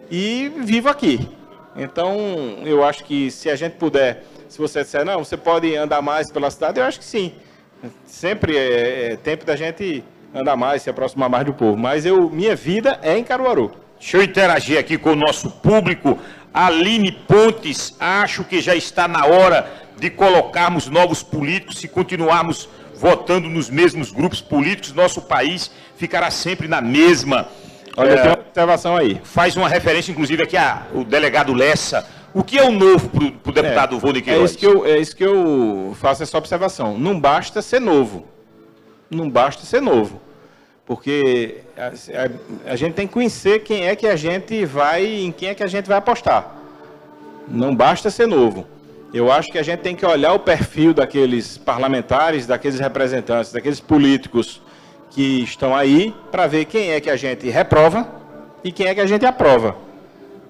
E vivo aqui. Então, eu acho que se a gente puder, se você disser, não, você pode andar mais pela cidade, eu acho que sim. Sempre é tempo da gente andar mais, se aproximar mais do povo. Mas minha vida é em Caruaru. Deixa eu interagir aqui com o nosso público. Aline Pontes, acho que já está na hora de colocarmos novos políticos. Se continuarmos votando nos mesmos grupos políticos, nosso país ficará sempre na mesma. Olha, tem uma observação aí. Faz uma referência, inclusive, aqui o delegado Lessa. O que é o novo para o deputado Rony Queiroz? É isso que eu faço essa observação. Não basta ser novo. Não basta ser novo. Porque a gente tem que conhecer quem é que a gente vai, em quem é que a gente vai apostar. Não basta ser novo. Eu acho que a gente tem que olhar o perfil daqueles parlamentares, daqueles representantes, daqueles políticos que estão aí, para ver quem é que a gente reprova e quem é que a gente aprova.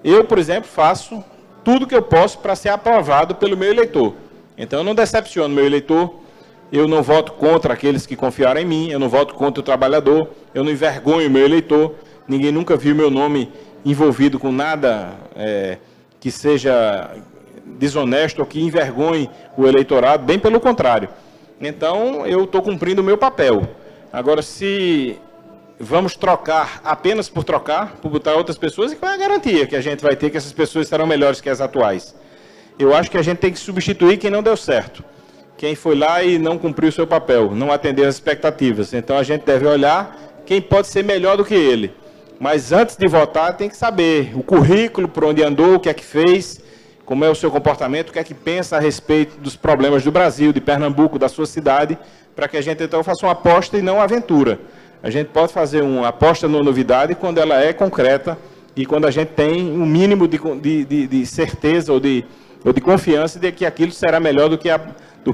Eu, por exemplo, faço tudo que eu posso para ser aprovado pelo meu eleitor. Então, eu não decepciono meu eleitor, eu não voto contra aqueles que confiaram em mim, eu não voto contra o trabalhador, eu não envergonho o meu eleitor, ninguém nunca viu meu nome envolvido com nada que seja desonesto ou que envergonhe o eleitorado, bem pelo contrário. Então, eu estou cumprindo o meu papel. Agora, se vamos trocar apenas por trocar, por botar outras pessoas, e qual é a garantia que a gente vai ter que essas pessoas serão melhores que as atuais? Eu acho que a gente tem que substituir quem não deu certo. Quem foi lá e não cumpriu o seu papel, não atendeu as expectativas. Então, a gente deve olhar quem pode ser melhor do que ele. Mas antes de votar, tem que saber o currículo, por onde andou, o que é que fez, como é o seu comportamento, o que é que pensa a respeito dos problemas do Brasil, de Pernambuco, da sua cidade, para que a gente então faça uma aposta e não uma aventura. A gente pode fazer uma aposta na novidade quando ela é concreta e quando a gente tem um mínimo de certeza ou de confiança de que aquilo será melhor do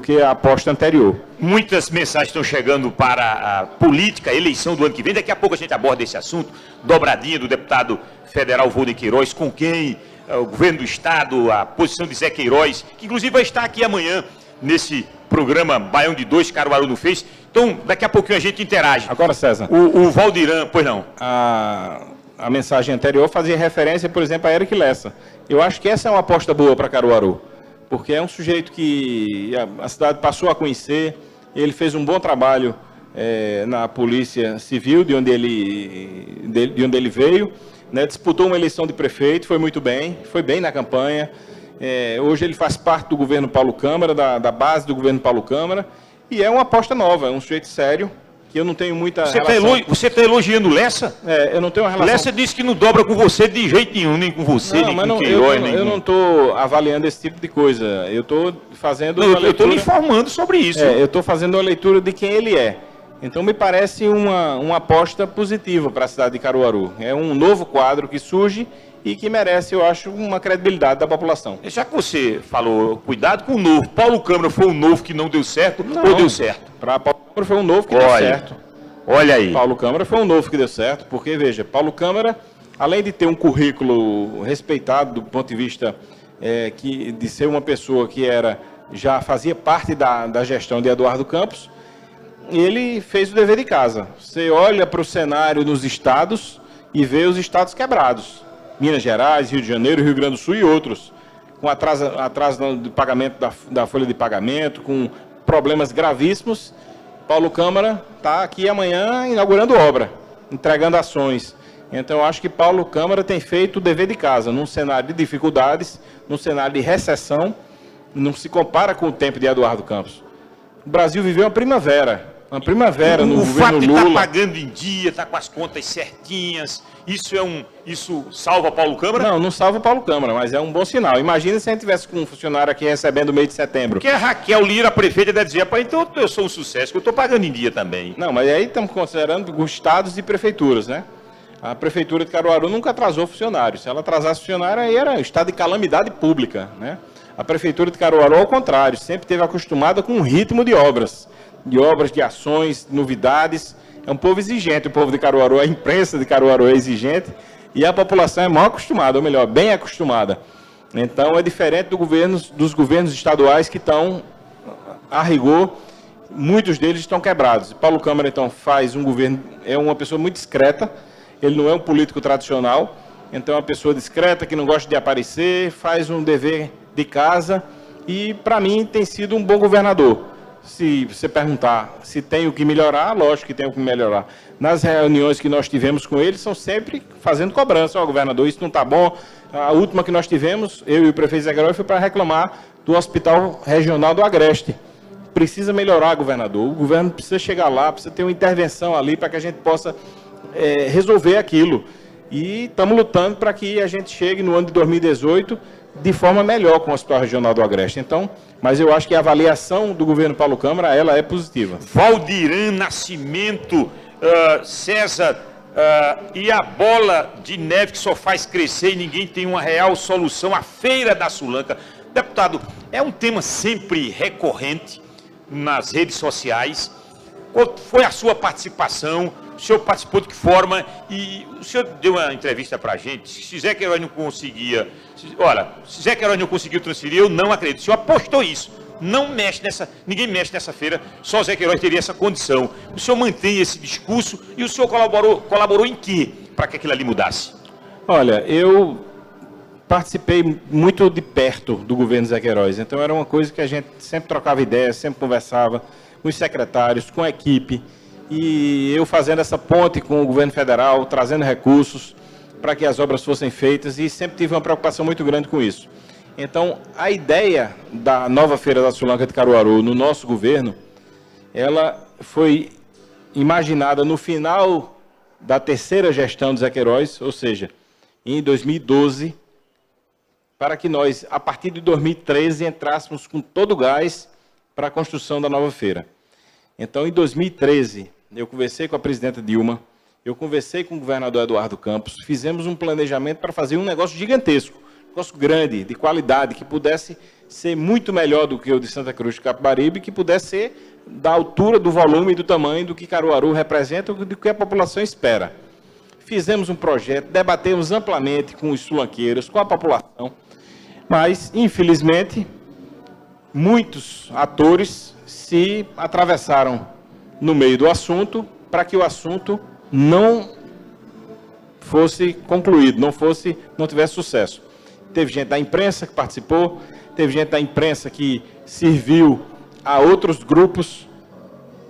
que a aposta anterior. Muitas mensagens estão chegando para a política, a eleição do ano que vem. Daqui a pouco a gente aborda esse assunto. Dobradinha do deputado federal Volney Queiroz, com quem o governo do Estado, a posição de Zé Queiroz, que inclusive vai estar aqui amanhã nesse programa Baião de 2, Caruaru não fez. Então, daqui a pouquinho a gente interage. Agora, César. O Valdiran, pois não. A mensagem anterior fazia referência, por exemplo, a Eric Lessa. Eu acho que essa é uma aposta boa para Caruaru, porque é um sujeito que a cidade passou a conhecer, ele fez um bom trabalho na Polícia Civil, de onde ele veio, né, disputou uma eleição de prefeito, foi muito bem, foi bem na campanha. Hoje ele faz parte do governo Paulo Câmara, da base do governo Paulo Câmara, e é uma aposta nova, é um sujeito sério, que eu não tenho muita relação... Você está elogiando o Lessa? Eu não tenho uma relação... Lessa disse que não dobra com você de jeito nenhum, nem com você, nem com Queiroz. Eu não estou avaliando esse tipo de coisa, eu estou fazendo uma leitura... Eu estou me informando sobre isso. Eu estou fazendo uma leitura de quem ele é. Então, me parece uma aposta positiva para a cidade de Caruaru. É um novo quadro que surge e que merece, eu acho, uma credibilidade da população. Já que você falou, cuidado com o novo. Paulo Câmara foi um novo que não deu certo ou deu certo? Para Paulo Câmara foi um novo que deu certo. Olha aí. Paulo Câmara foi um novo que deu certo, porque, veja, Paulo Câmara, além de ter um currículo respeitado do ponto de vista de ser uma pessoa que já fazia parte da gestão de Eduardo Campos, ele fez o dever de casa. Você olha para o cenário nos estados e vê os estados quebrados. Minas Gerais, Rio de Janeiro, Rio Grande do Sul e outros, com atraso de pagamento da folha de pagamento, com problemas gravíssimos. Paulo Câmara está aqui amanhã inaugurando obra, entregando ações. Então, eu acho que Paulo Câmara tem feito o dever de casa, num cenário de dificuldades, num cenário de recessão, não se compara com o tempo de Eduardo Campos. O Brasil viveu uma primavera no governo Lula. O fato de estar pagando em dia, estar com as contas certinhas, isso salva Paulo Câmara? Não salva Paulo Câmara, mas é um bom sinal. Imagina se a gente tivesse com um funcionário aqui recebendo no mês de setembro. Porque a Raquel Lira, a prefeita, deve dizer, então eu sou um sucesso, que eu estou pagando em dia também. Não, mas aí estamos considerando os estados e prefeituras, né? A prefeitura de Caruaru nunca atrasou funcionários. Se ela atrasasse funcionário, aí era estado de calamidade pública, né? A prefeitura de Caruaru, ao contrário, sempre esteve acostumada com um ritmo de obras, de ações, novidades. É um povo exigente, o povo de Caruaru, a imprensa de Caruaru é exigente e a população é mal acostumada, ou melhor, bem acostumada. Então, é diferente dos governos estaduais que estão, a rigor, muitos deles estão quebrados. Paulo Câmara, então, faz um governo, é uma pessoa muito discreta, ele não é um político tradicional, então é uma pessoa discreta, que não gosta de aparecer, faz um dever de casa e, para mim, tem sido um bom governador. Se você perguntar se tem o que melhorar, lógico que tem o que melhorar. Nas reuniões que nós tivemos com ele, são sempre fazendo cobrança. Governador, isso não está bom. A última que nós tivemos, eu e o prefeito Zé Queiroz, foi para reclamar do Hospital Regional do Agreste. Precisa melhorar, governador. O governo precisa chegar lá, precisa ter uma intervenção ali para que a gente possa resolver aquilo. E estamos lutando para que a gente chegue no ano de 2018 de forma melhor com o Hospital Regional do Agreste. Então, mas eu acho que a avaliação do governo Paulo Câmara, ela é positiva. Valdiran Nascimento, César, e a bola de neve que só faz crescer e ninguém tem uma real solução, a Feira da Sulanca. Deputado, é um tema sempre recorrente nas redes sociais. Qual foi a sua participação? O senhor participou de que forma? E o senhor deu uma entrevista para a gente. Se Zé Queiroz não conseguia... se Zé Queiroz não conseguiu transferir, eu não acredito. O senhor apostou isso. Não mexe nessa... Ninguém mexe nessa feira, só Zé Queiroz teria essa condição. O senhor mantém esse discurso e o senhor colaborou em quê para que aquilo ali mudasse? Olha, eu participei muito de perto do governo Zé Queiroz. Então era uma coisa que a gente sempre trocava ideias, sempre conversava com os secretários, com a equipe. E eu fazendo essa ponte com o governo federal, trazendo recursos para que as obras fossem feitas, e sempre tive uma preocupação muito grande com isso. Então, a ideia da nova Feira da Sulanca de Caruaru no nosso governo, ela foi imaginada no final da terceira gestão de Zé Queiroz, ou seja, em 2012, para que nós, a partir de 2013, entrássemos com todo o gás para a construção da nova feira. Então, em 2013, eu conversei com a presidenta Dilma, eu conversei com o governador Eduardo Campos, fizemos um planejamento para fazer um negócio gigantesco, um negócio grande, de qualidade, que pudesse ser muito melhor do que o de Santa Cruz de Capibaribe, que pudesse ser da altura, do volume e do tamanho do que Caruaru representa, do que a população espera. Fizemos um projeto, debatemos amplamente com os sulanqueiros, com a população, mas, infelizmente, muitos atores se atravessaram no meio do assunto para que o assunto não fosse concluído, não tivesse sucesso. Teve gente da imprensa que participou, teve gente da imprensa que serviu a outros grupos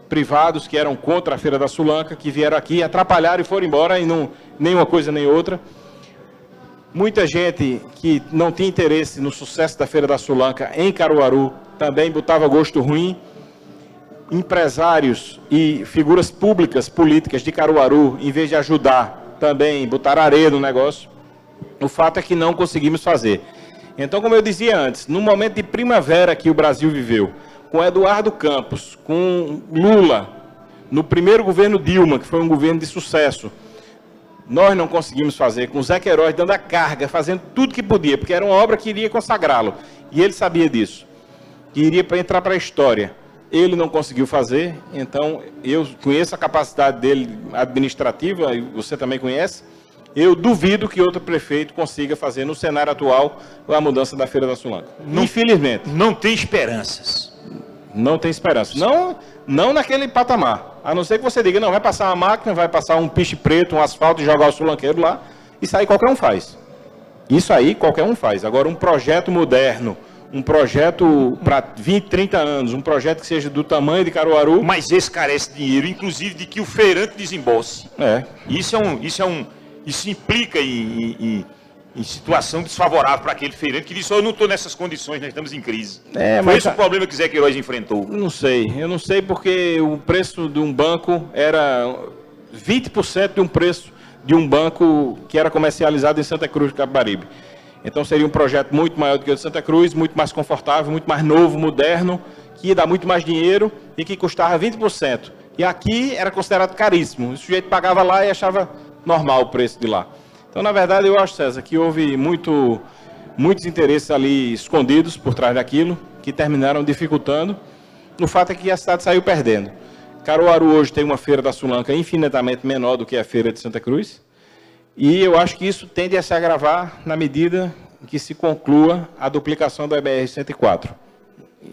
privados que eram contra a Feira da Sulanca, que vieram aqui, atrapalharam e foram embora, e não, nem uma coisa nem outra. Muita gente que não tinha interesse no sucesso da Feira da Sulanca em Caruaru também botava gosto ruim. Empresários e figuras públicas, políticas de Caruaru, em vez de ajudar, também botaram areia no negócio. O fato é que não conseguimos fazer. Então, como eu dizia antes, no momento de primavera que o Brasil viveu, com Eduardo Campos, com Lula, no primeiro governo Dilma, que foi um governo de sucesso, nós não conseguimos fazer, com o Zé Queiroz dando a carga, fazendo tudo que podia, porque era uma obra que iria consagrá-lo, e ele sabia disso, que iria entrar para a história. Ele não conseguiu fazer, então eu conheço a capacidade dele administrativa, e você também conhece. Eu duvido que outro prefeito consiga fazer no cenário atual a mudança da Feira da Sulanca. Infelizmente. Não tem esperanças. Não tem esperança. Não naquele patamar. A não ser que você diga, não, vai passar uma máquina, vai passar um piche preto, um asfalto e jogar o sulanqueiro lá. Isso aí qualquer um faz. Isso aí qualquer um faz. Agora, um projeto moderno, um projeto para 20, 30 anos, um projeto que seja do tamanho de Caruaru... Mas esse carece de dinheiro, inclusive de que o feirante desembolse. Isso implica em situação desfavorável para aquele feirante que disse, eu não estou nessas condições, nós estamos em crise. Foi esse o problema que Zé Queiroz enfrentou. Eu não sei porque o preço de um banco era 20% de um preço de um banco que era comercializado em Santa Cruz de Capibaribe. Então seria um projeto muito maior do que o de Santa Cruz, muito mais confortável, muito mais novo, moderno, que ia dar muito mais dinheiro e que custava 20%. E aqui era considerado caríssimo. O sujeito pagava lá e achava normal o preço de lá. Então, na verdade, eu acho, César, que houve muitos interesses ali escondidos por trás daquilo, que terminaram dificultando. O fato é que a cidade saiu perdendo. Caruaru hoje tem uma Feira da Sulanca infinitamente menor do que a Feira de Santa Cruz. E eu acho que isso tende a se agravar na medida que se conclua a duplicação da BR-104.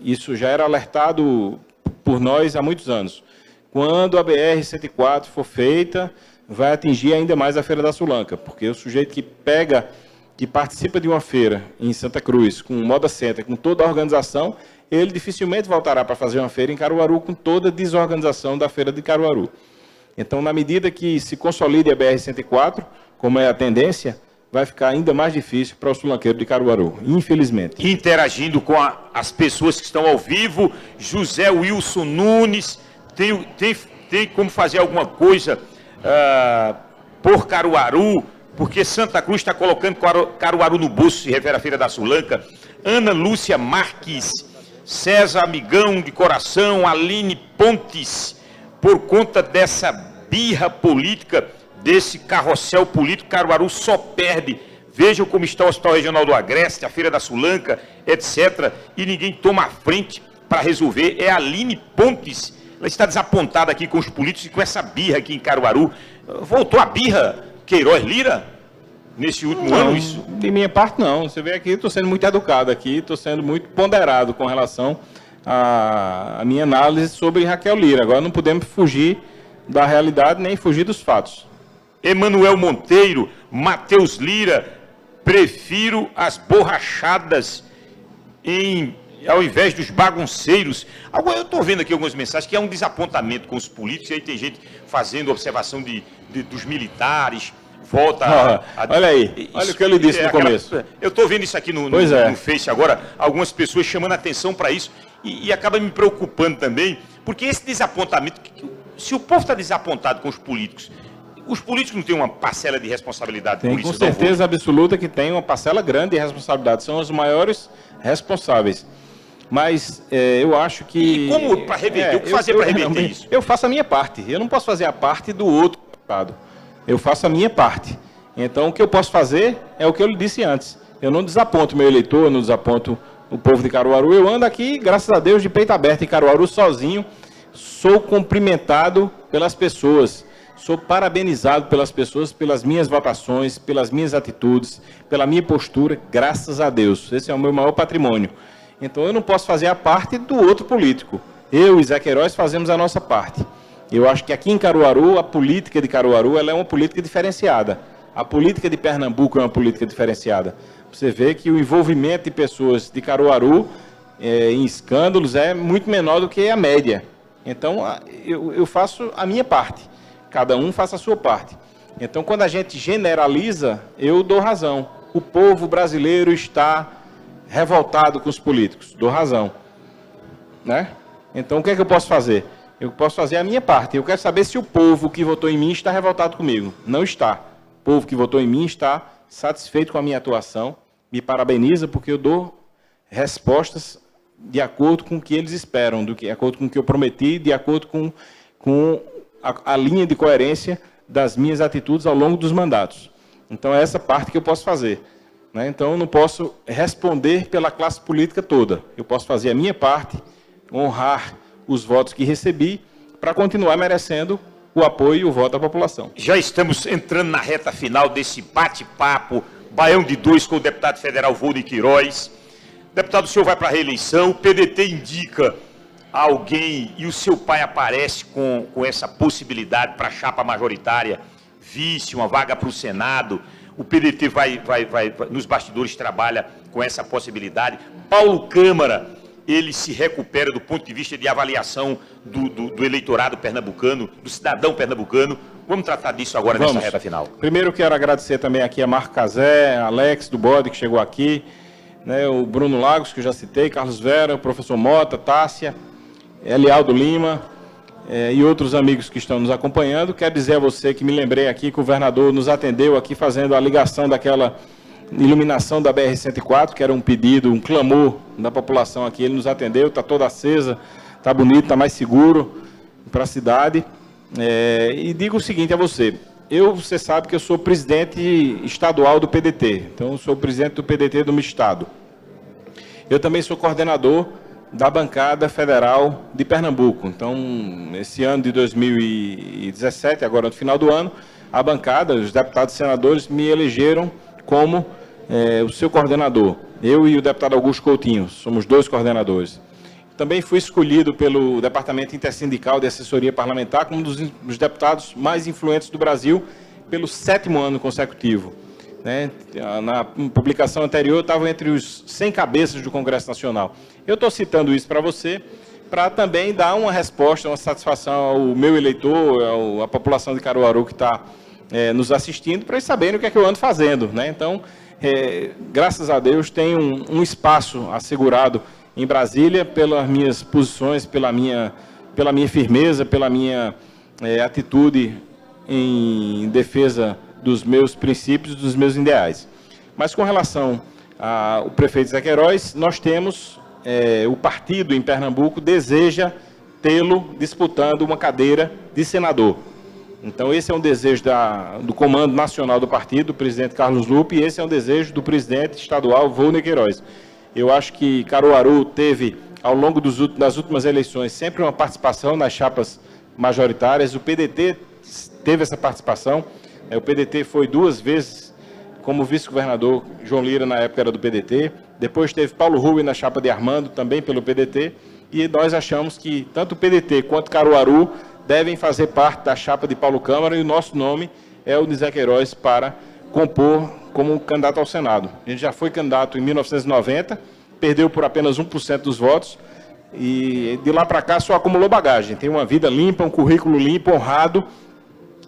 Isso já era alertado por nós há muitos anos. Quando a BR-104 for feita, vai atingir ainda mais a Feira da Sulanca, porque o sujeito que participa de uma feira em Santa Cruz, com o Moda Center, com toda a organização, ele dificilmente voltará para fazer uma feira em Caruaru com toda a desorganização da feira de Caruaru. Então, na medida que se consolide a BR-104, como é a tendência, vai ficar ainda mais difícil para o sulanqueiro de Caruaru, infelizmente. Interagindo com as pessoas que estão ao vivo, José Wilson Nunes, tem como fazer alguma coisa por Caruaru, porque Santa Cruz está colocando Caruaru no bolso, se refere à Feira da Sulanca. Ana Lúcia Marques, César Amigão de coração, Aline Pontes, por conta dessa birra política desse carrossel político. Caruaru só perde. Vejam como está o Hospital Regional do Agreste, a Feira da Sulanca, etc. E ninguém toma a frente para resolver. É a Aline Pontes. Ela está desapontada aqui com os políticos e com essa birra aqui em Caruaru. Voltou a birra Queiroz Lira nesse último ano? Isso? De minha parte, não. Você vê aqui, estou sendo muito educado aqui, estou sendo muito ponderado com relação à minha análise sobre Raquel Lira. Agora não podemos fugir da realidade nem fugir dos fatos. Emanuel Monteiro, Matheus Lira, prefiro as borrachadas ao invés dos bagunceiros. Agora, eu estou vendo aqui algumas mensagens que é um desapontamento com os políticos, e aí tem gente fazendo observação dos militares, volta olha aí, olha o que eu lhe disse no começo. Eu estou vendo isso aqui no Face agora, algumas pessoas chamando atenção para isso, e acaba me preocupando também, porque esse desapontamento, se o povo está desapontado com os políticos não têm uma parcela de responsabilidade por isso? Com certeza absoluta que tem uma parcela grande de responsabilidade, são os maiores responsáveis. Mas eu acho que... E como para reverter? O que fazer para reverter isso? Eu faço a minha parte, eu não posso fazer a parte do outro deputado. Eu faço a minha parte. Então, o que eu posso fazer é o que eu lhe disse antes. Eu não desaponto meu eleitor, eu não desaponto o povo de Caruaru. Eu ando aqui, graças a Deus, de peito aberto em Caruaru, sozinho. Sou cumprimentado pelas pessoas. Sou parabenizado pelas pessoas, pelas minhas votações, pelas minhas atitudes, pela minha postura, graças a Deus. Esse é o meu maior patrimônio. Então, eu não posso fazer a parte do outro político. Eu e Zé Queiroz fazemos a nossa parte. Eu acho que aqui em Caruaru, a política de Caruaru ela é uma política diferenciada. A política de Pernambuco é uma política diferenciada. Você vê que o envolvimento de pessoas de Caruaru em escândalos é muito menor do que a média. Então, eu faço a minha parte. Cada um faça a sua parte. Então, quando a gente generaliza, eu dou razão. O povo brasileiro está revoltado com os políticos. Dou razão. Né? Então, o que é que eu posso fazer? Eu posso fazer a minha parte. Eu quero saber se o povo que votou em mim está revoltado comigo. Não está. O povo que votou em mim está satisfeito com a minha atuação. Me parabeniza porque eu dou respostas de acordo com o que eles esperam, de acordo com o que eu prometi, de acordo com a linha de coerência das minhas atitudes ao longo dos mandatos. Então, é essa parte que eu posso fazer. Né? Então, eu não posso responder pela classe política toda. Eu posso fazer a minha parte, honrar os votos que recebi, para continuar merecendo o apoio e o voto da população. Já estamos entrando na reta final desse bate-papo, Baião de 2 com o deputado federal Volney Queiroz. Deputado, o senhor vai para a reeleição, o PDT indica alguém e o seu pai aparece com essa possibilidade para a chapa majoritária, vice, uma vaga para o Senado. O PDT vai, nos bastidores trabalha com essa possibilidade. Paulo Câmara, ele se recupera do ponto de vista de avaliação do eleitorado pernambucano, do cidadão pernambucano. Vamos tratar disso agora nessa reta final. Primeiro, quero agradecer também aqui a Marco Cazé, a Alex do Bode, que chegou aqui, né, o Bruno Lagos, que eu já citei, Carlos Vera, o professor Mota, Tássia, Elialdo Lima e outros amigos que estão nos acompanhando. Quero dizer a você que me lembrei aqui que o governador nos atendeu aqui fazendo a ligação daquela iluminação da BR-104, que era um pedido, um clamor da população aqui. Ele nos atendeu, está toda acesa, está bonito, está mais seguro para a cidade. E digo o seguinte a você, você sabe que eu sou presidente estadual do PDT, então eu sou presidente do PDT do meu estado. Eu também sou coordenador da bancada federal de Pernambuco. Então, esse ano de 2017, agora no final do ano, a bancada, os deputados e senadores me elegeram como o seu coordenador. Eu e o deputado Augusto Coutinho, somos 2 coordenadores. Também fui escolhido pelo Departamento Intersindical de Assessoria Parlamentar como um dos deputados mais influentes do Brasil pelo 7º ano consecutivo. Né? Na publicação anterior, eu estava entre os 100 cabeças do Congresso Nacional. Eu estou citando isso para você, para também dar uma resposta, uma satisfação ao meu eleitor, à população de Caruaru que está nos assistindo, para eles saberem o que é que eu ando fazendo. Né? Então, graças a Deus, tenho um espaço assegurado em Brasília pelas minhas posições, pela minha firmeza, pela minha atitude em defesa dos meus princípios, dos meus ideais. Mas com relação ao prefeito Zé Queiroz, nós temos, o partido em Pernambuco deseja tê-lo disputando uma cadeira de senador. Então, esse é um desejo do Comando Nacional do Partido, do presidente Carlos Lupe, e esse é um desejo do presidente estadual, Volney Queiroz. Eu acho que Caruaru teve, ao longo das últimas eleições, sempre uma participação nas chapas majoritárias. O PDT teve essa participação. O PDT foi 2 vezes como vice-governador, João Lira, na época, era do PDT. Depois teve Paulo Rui na chapa de Armando, também pelo PDT. E nós achamos que tanto o PDT quanto Caruaru devem fazer parte da chapa de Paulo Câmara, e o nosso nome é o de Zé Queiroz para compor como candidato ao Senado. A gente já foi candidato em 1990, perdeu por apenas 1% dos votos, e de lá para cá só acumulou bagagem. Tem uma vida limpa, um currículo limpo, honrado,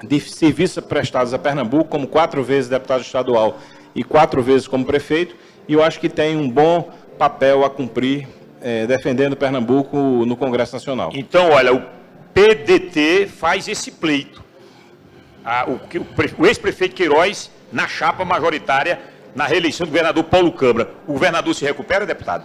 de serviços prestados a Pernambuco, como 4 vezes deputado estadual e 4 vezes como prefeito, e eu acho que tem um bom papel a cumprir, defendendo Pernambuco no Congresso Nacional. Então, olha, o PDT faz esse pleito. O ex-prefeito Queiroz na chapa majoritária na reeleição do governador Paulo Câmara. O governador se recupera, deputado?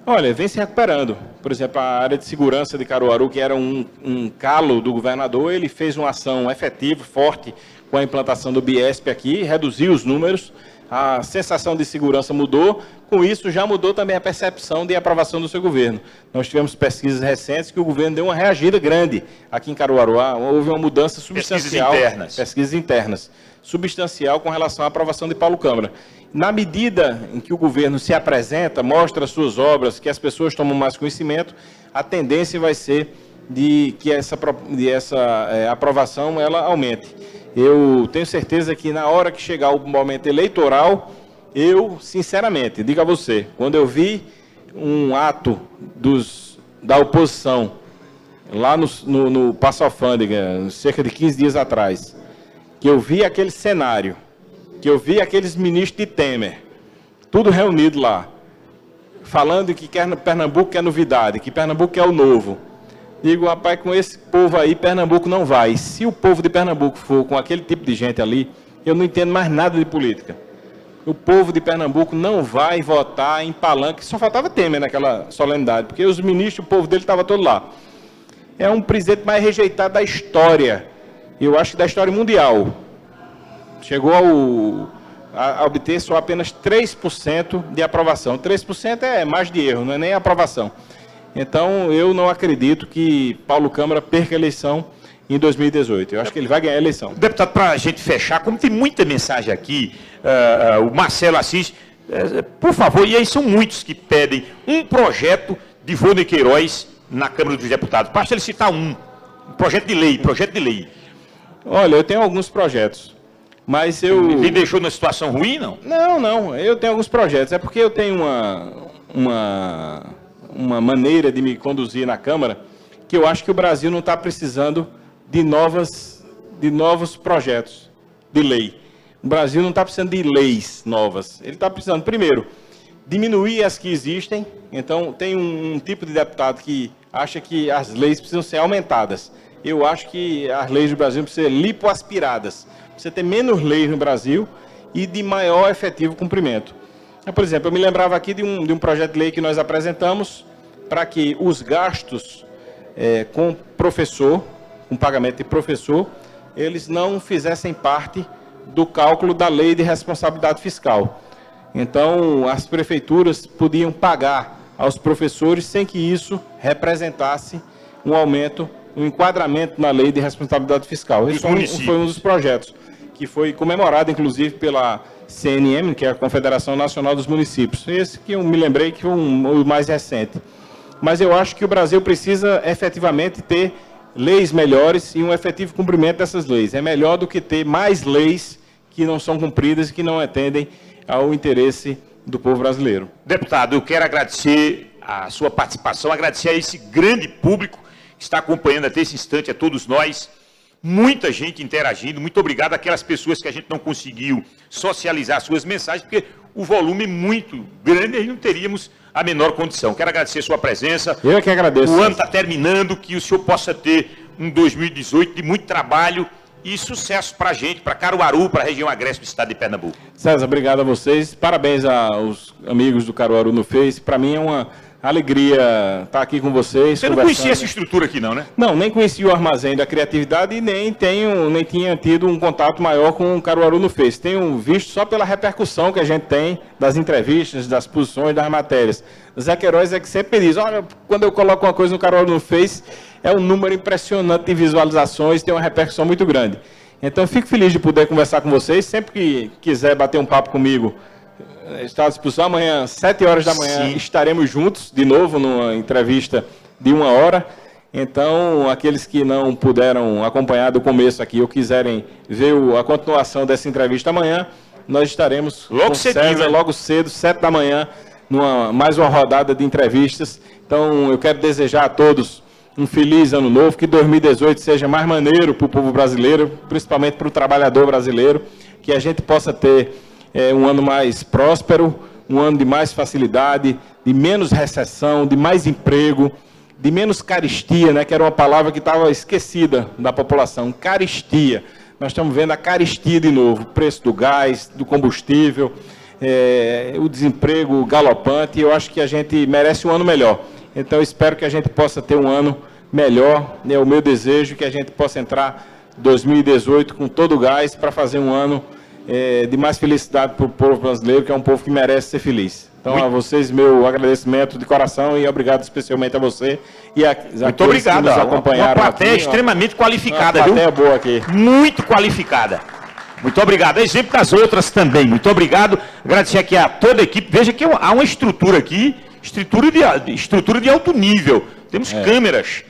Olha, vem se recuperando. Por exemplo, a área de segurança de Caruaru, que era um calo do governador, ele fez uma ação efetiva, forte, com a implantação do Biesp aqui, reduziu os números, a sensação de segurança mudou, com isso já mudou também a percepção de aprovação do seu governo. Nós tivemos pesquisas recentes que o governo deu uma reagida grande aqui em Caruaru, houve uma mudança substancial. Pesquisas internas. Substancial com relação à aprovação de Paulo Câmara. Na medida em que o governo se apresenta, mostra as suas obras, que as pessoas tomam mais conhecimento, a tendência vai ser de que essa aprovação ela aumente. Eu tenho certeza que na hora que chegar o momento eleitoral, eu, sinceramente, digo a você, quando eu vi um ato da oposição, lá no Paço Alfândega, cerca de 15 dias atrás, que eu vi aquele cenário, que eu vi aqueles ministros de Temer, tudo reunido lá, falando que Pernambuco é novidade, que Pernambuco é o novo. Digo, rapaz, com esse povo aí, Pernambuco não vai. Se o povo de Pernambuco for com aquele tipo de gente ali, eu não entendo mais nada de política. O povo de Pernambuco não vai votar em palanque. Só faltava Temer naquela solenidade, porque os ministros, o povo dele estava todo lá. É um presidente mais rejeitado da história. Eu acho que da história mundial. Chegou a obter só apenas 3% de aprovação. 3% é margem de erro, não é nem aprovação. Então, eu não acredito que Paulo Câmara perca a eleição em 2018. Eu acho que ele vai ganhar a eleição. Deputado, para a gente fechar, como tem muita mensagem aqui, o Marcelo Assis, por favor, e aí são muitos que pedem um projeto de Volney Queiroz na Câmara dos Deputados. Basta ele citar um projeto de lei. Olha, eu tenho alguns projetos, mas eu... Me deixou numa situação ruim, não? Não, eu tenho alguns projetos. É porque eu tenho uma maneira de me conduzir na Câmara que eu acho que o Brasil não está precisando de novos projetos de lei. O Brasil não está precisando de leis novas. Ele está precisando, primeiro, diminuir as que existem. Então, tem um tipo de deputado que acha que as leis precisam ser aumentadas. Eu acho que as leis do Brasil precisam ser lipoaspiradas. Precisa ter menos leis no Brasil e de maior efetivo cumprimento. Por exemplo, eu me lembrava aqui de um projeto de lei que nós apresentamos para que os gastos com professor, com pagamento de professor, eles não fizessem parte do cálculo da lei de responsabilidade fiscal. Então, as prefeituras podiam pagar aos professores sem que isso representasse um aumento, um enquadramento na lei de responsabilidade fiscal. Esse foi um dos projetos que foi comemorado, inclusive, pela CNM, que é a Confederação Nacional dos Municípios. Esse que eu me lembrei que foi o mais recente. Mas eu acho que o Brasil precisa efetivamente ter leis melhores e um efetivo cumprimento dessas leis. É melhor do que ter mais leis que não são cumpridas e que não atendem ao interesse do povo brasileiro. Deputado, eu quero agradecer a sua participação, agradecer a esse grande público que está acompanhando até esse instante, a todos nós. Muita gente interagindo, muito obrigado àquelas pessoas que a gente não conseguiu socializar suas mensagens, porque o volume é muito grande e não teríamos a menor condição. Quero agradecer a sua presença. Eu é que agradeço. O ano está terminando, que o senhor possa ter um 2018 de muito trabalho e sucesso para a gente, para Caruaru, para a região agreste do estado de Pernambuco. César, obrigado a vocês. Parabéns aos amigos do Caruaru no Face. Para mim é uma Alegria estar aqui com vocês. Você não conhecia essa estrutura aqui não, né? Não, nem conhecia o Armazém da Criatividade e nem tinha tido um contato maior com o Caruaru no Face. Tenho visto só pela repercussão que a gente tem das entrevistas, das posições, das matérias. O Zé Queiroz é que sempre diz, olha, quando eu coloco uma coisa no Caruaru no Face, é um número impressionante de visualizações, tem uma repercussão muito grande. Então, fico feliz de poder conversar com vocês. Sempre que quiser bater um papo comigo, está à disposição. Amanhã, 7 horas da manhã, Sim. estaremos juntos, de novo, numa entrevista de 1 hora. Então, aqueles que não puderam acompanhar do começo aqui ou quiserem ver a continuação dessa entrevista amanhã, nós estaremos Logo com cedinho, César, né? logo cedo, 7 da manhã, mais uma rodada de entrevistas. Então, eu quero desejar a todos um feliz ano novo, que 2018 seja mais maneiro para o povo brasileiro, principalmente para o trabalhador brasileiro, que a gente possa ter um ano mais próspero, um ano de mais facilidade, de menos recessão, de mais emprego, de menos caristia, né, que era uma palavra que estava esquecida da população, caristia. Nós estamos vendo a caristia de novo, o preço do gás, do combustível, o desemprego galopante, e eu acho que a gente merece um ano melhor. Então, eu espero que a gente possa ter um ano melhor, é o meu desejo, que a gente possa entrar 2018 com todo o gás para fazer um ano de mais felicidade para o povo brasileiro, que é um povo que merece ser feliz. Então, a vocês, meu agradecimento de coração e obrigado especialmente a você e a Muito obrigado. que nos acompanharam. Uma plateia aqui, extremamente qualificada, uma viu? plateia boa aqui. Muito qualificada. Muito obrigado. Exemplo das outras também. Muito obrigado. Agradecer aqui a toda a equipe. Veja que há uma estrutura aqui, estrutura de alto nível. Temos câmeras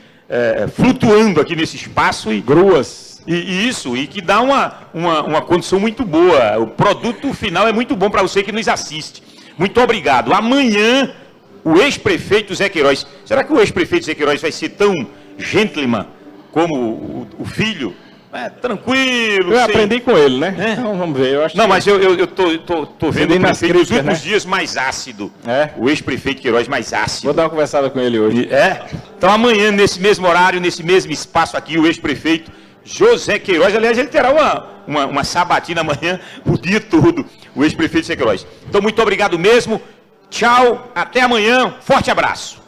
flutuando aqui nesse espaço e Gruas. E que dá uma condição muito boa. O produto final é muito bom para você que nos assiste. Muito obrigado. Amanhã, o ex-prefeito Zé Queiroz. Será que o ex-prefeito Zé Queiroz vai ser tão gentleman como o filho? Tranquilo. Eu aprendi com ele, né? É. Então, vamos ver. Eu acho Não, que... mas eu tô vendo o nas prefeito nos críticas, últimos né? dias mais ácido. É. O ex-prefeito Queiroz mais ácido. Vou dar uma conversada com ele hoje. Então amanhã, nesse mesmo horário, nesse mesmo espaço aqui, o ex-prefeito José Queiroz, aliás, ele terá uma sabatina amanhã, o dia todo, o ex-prefeito José Queiroz. Então, muito obrigado mesmo. Tchau, até amanhã. Forte abraço.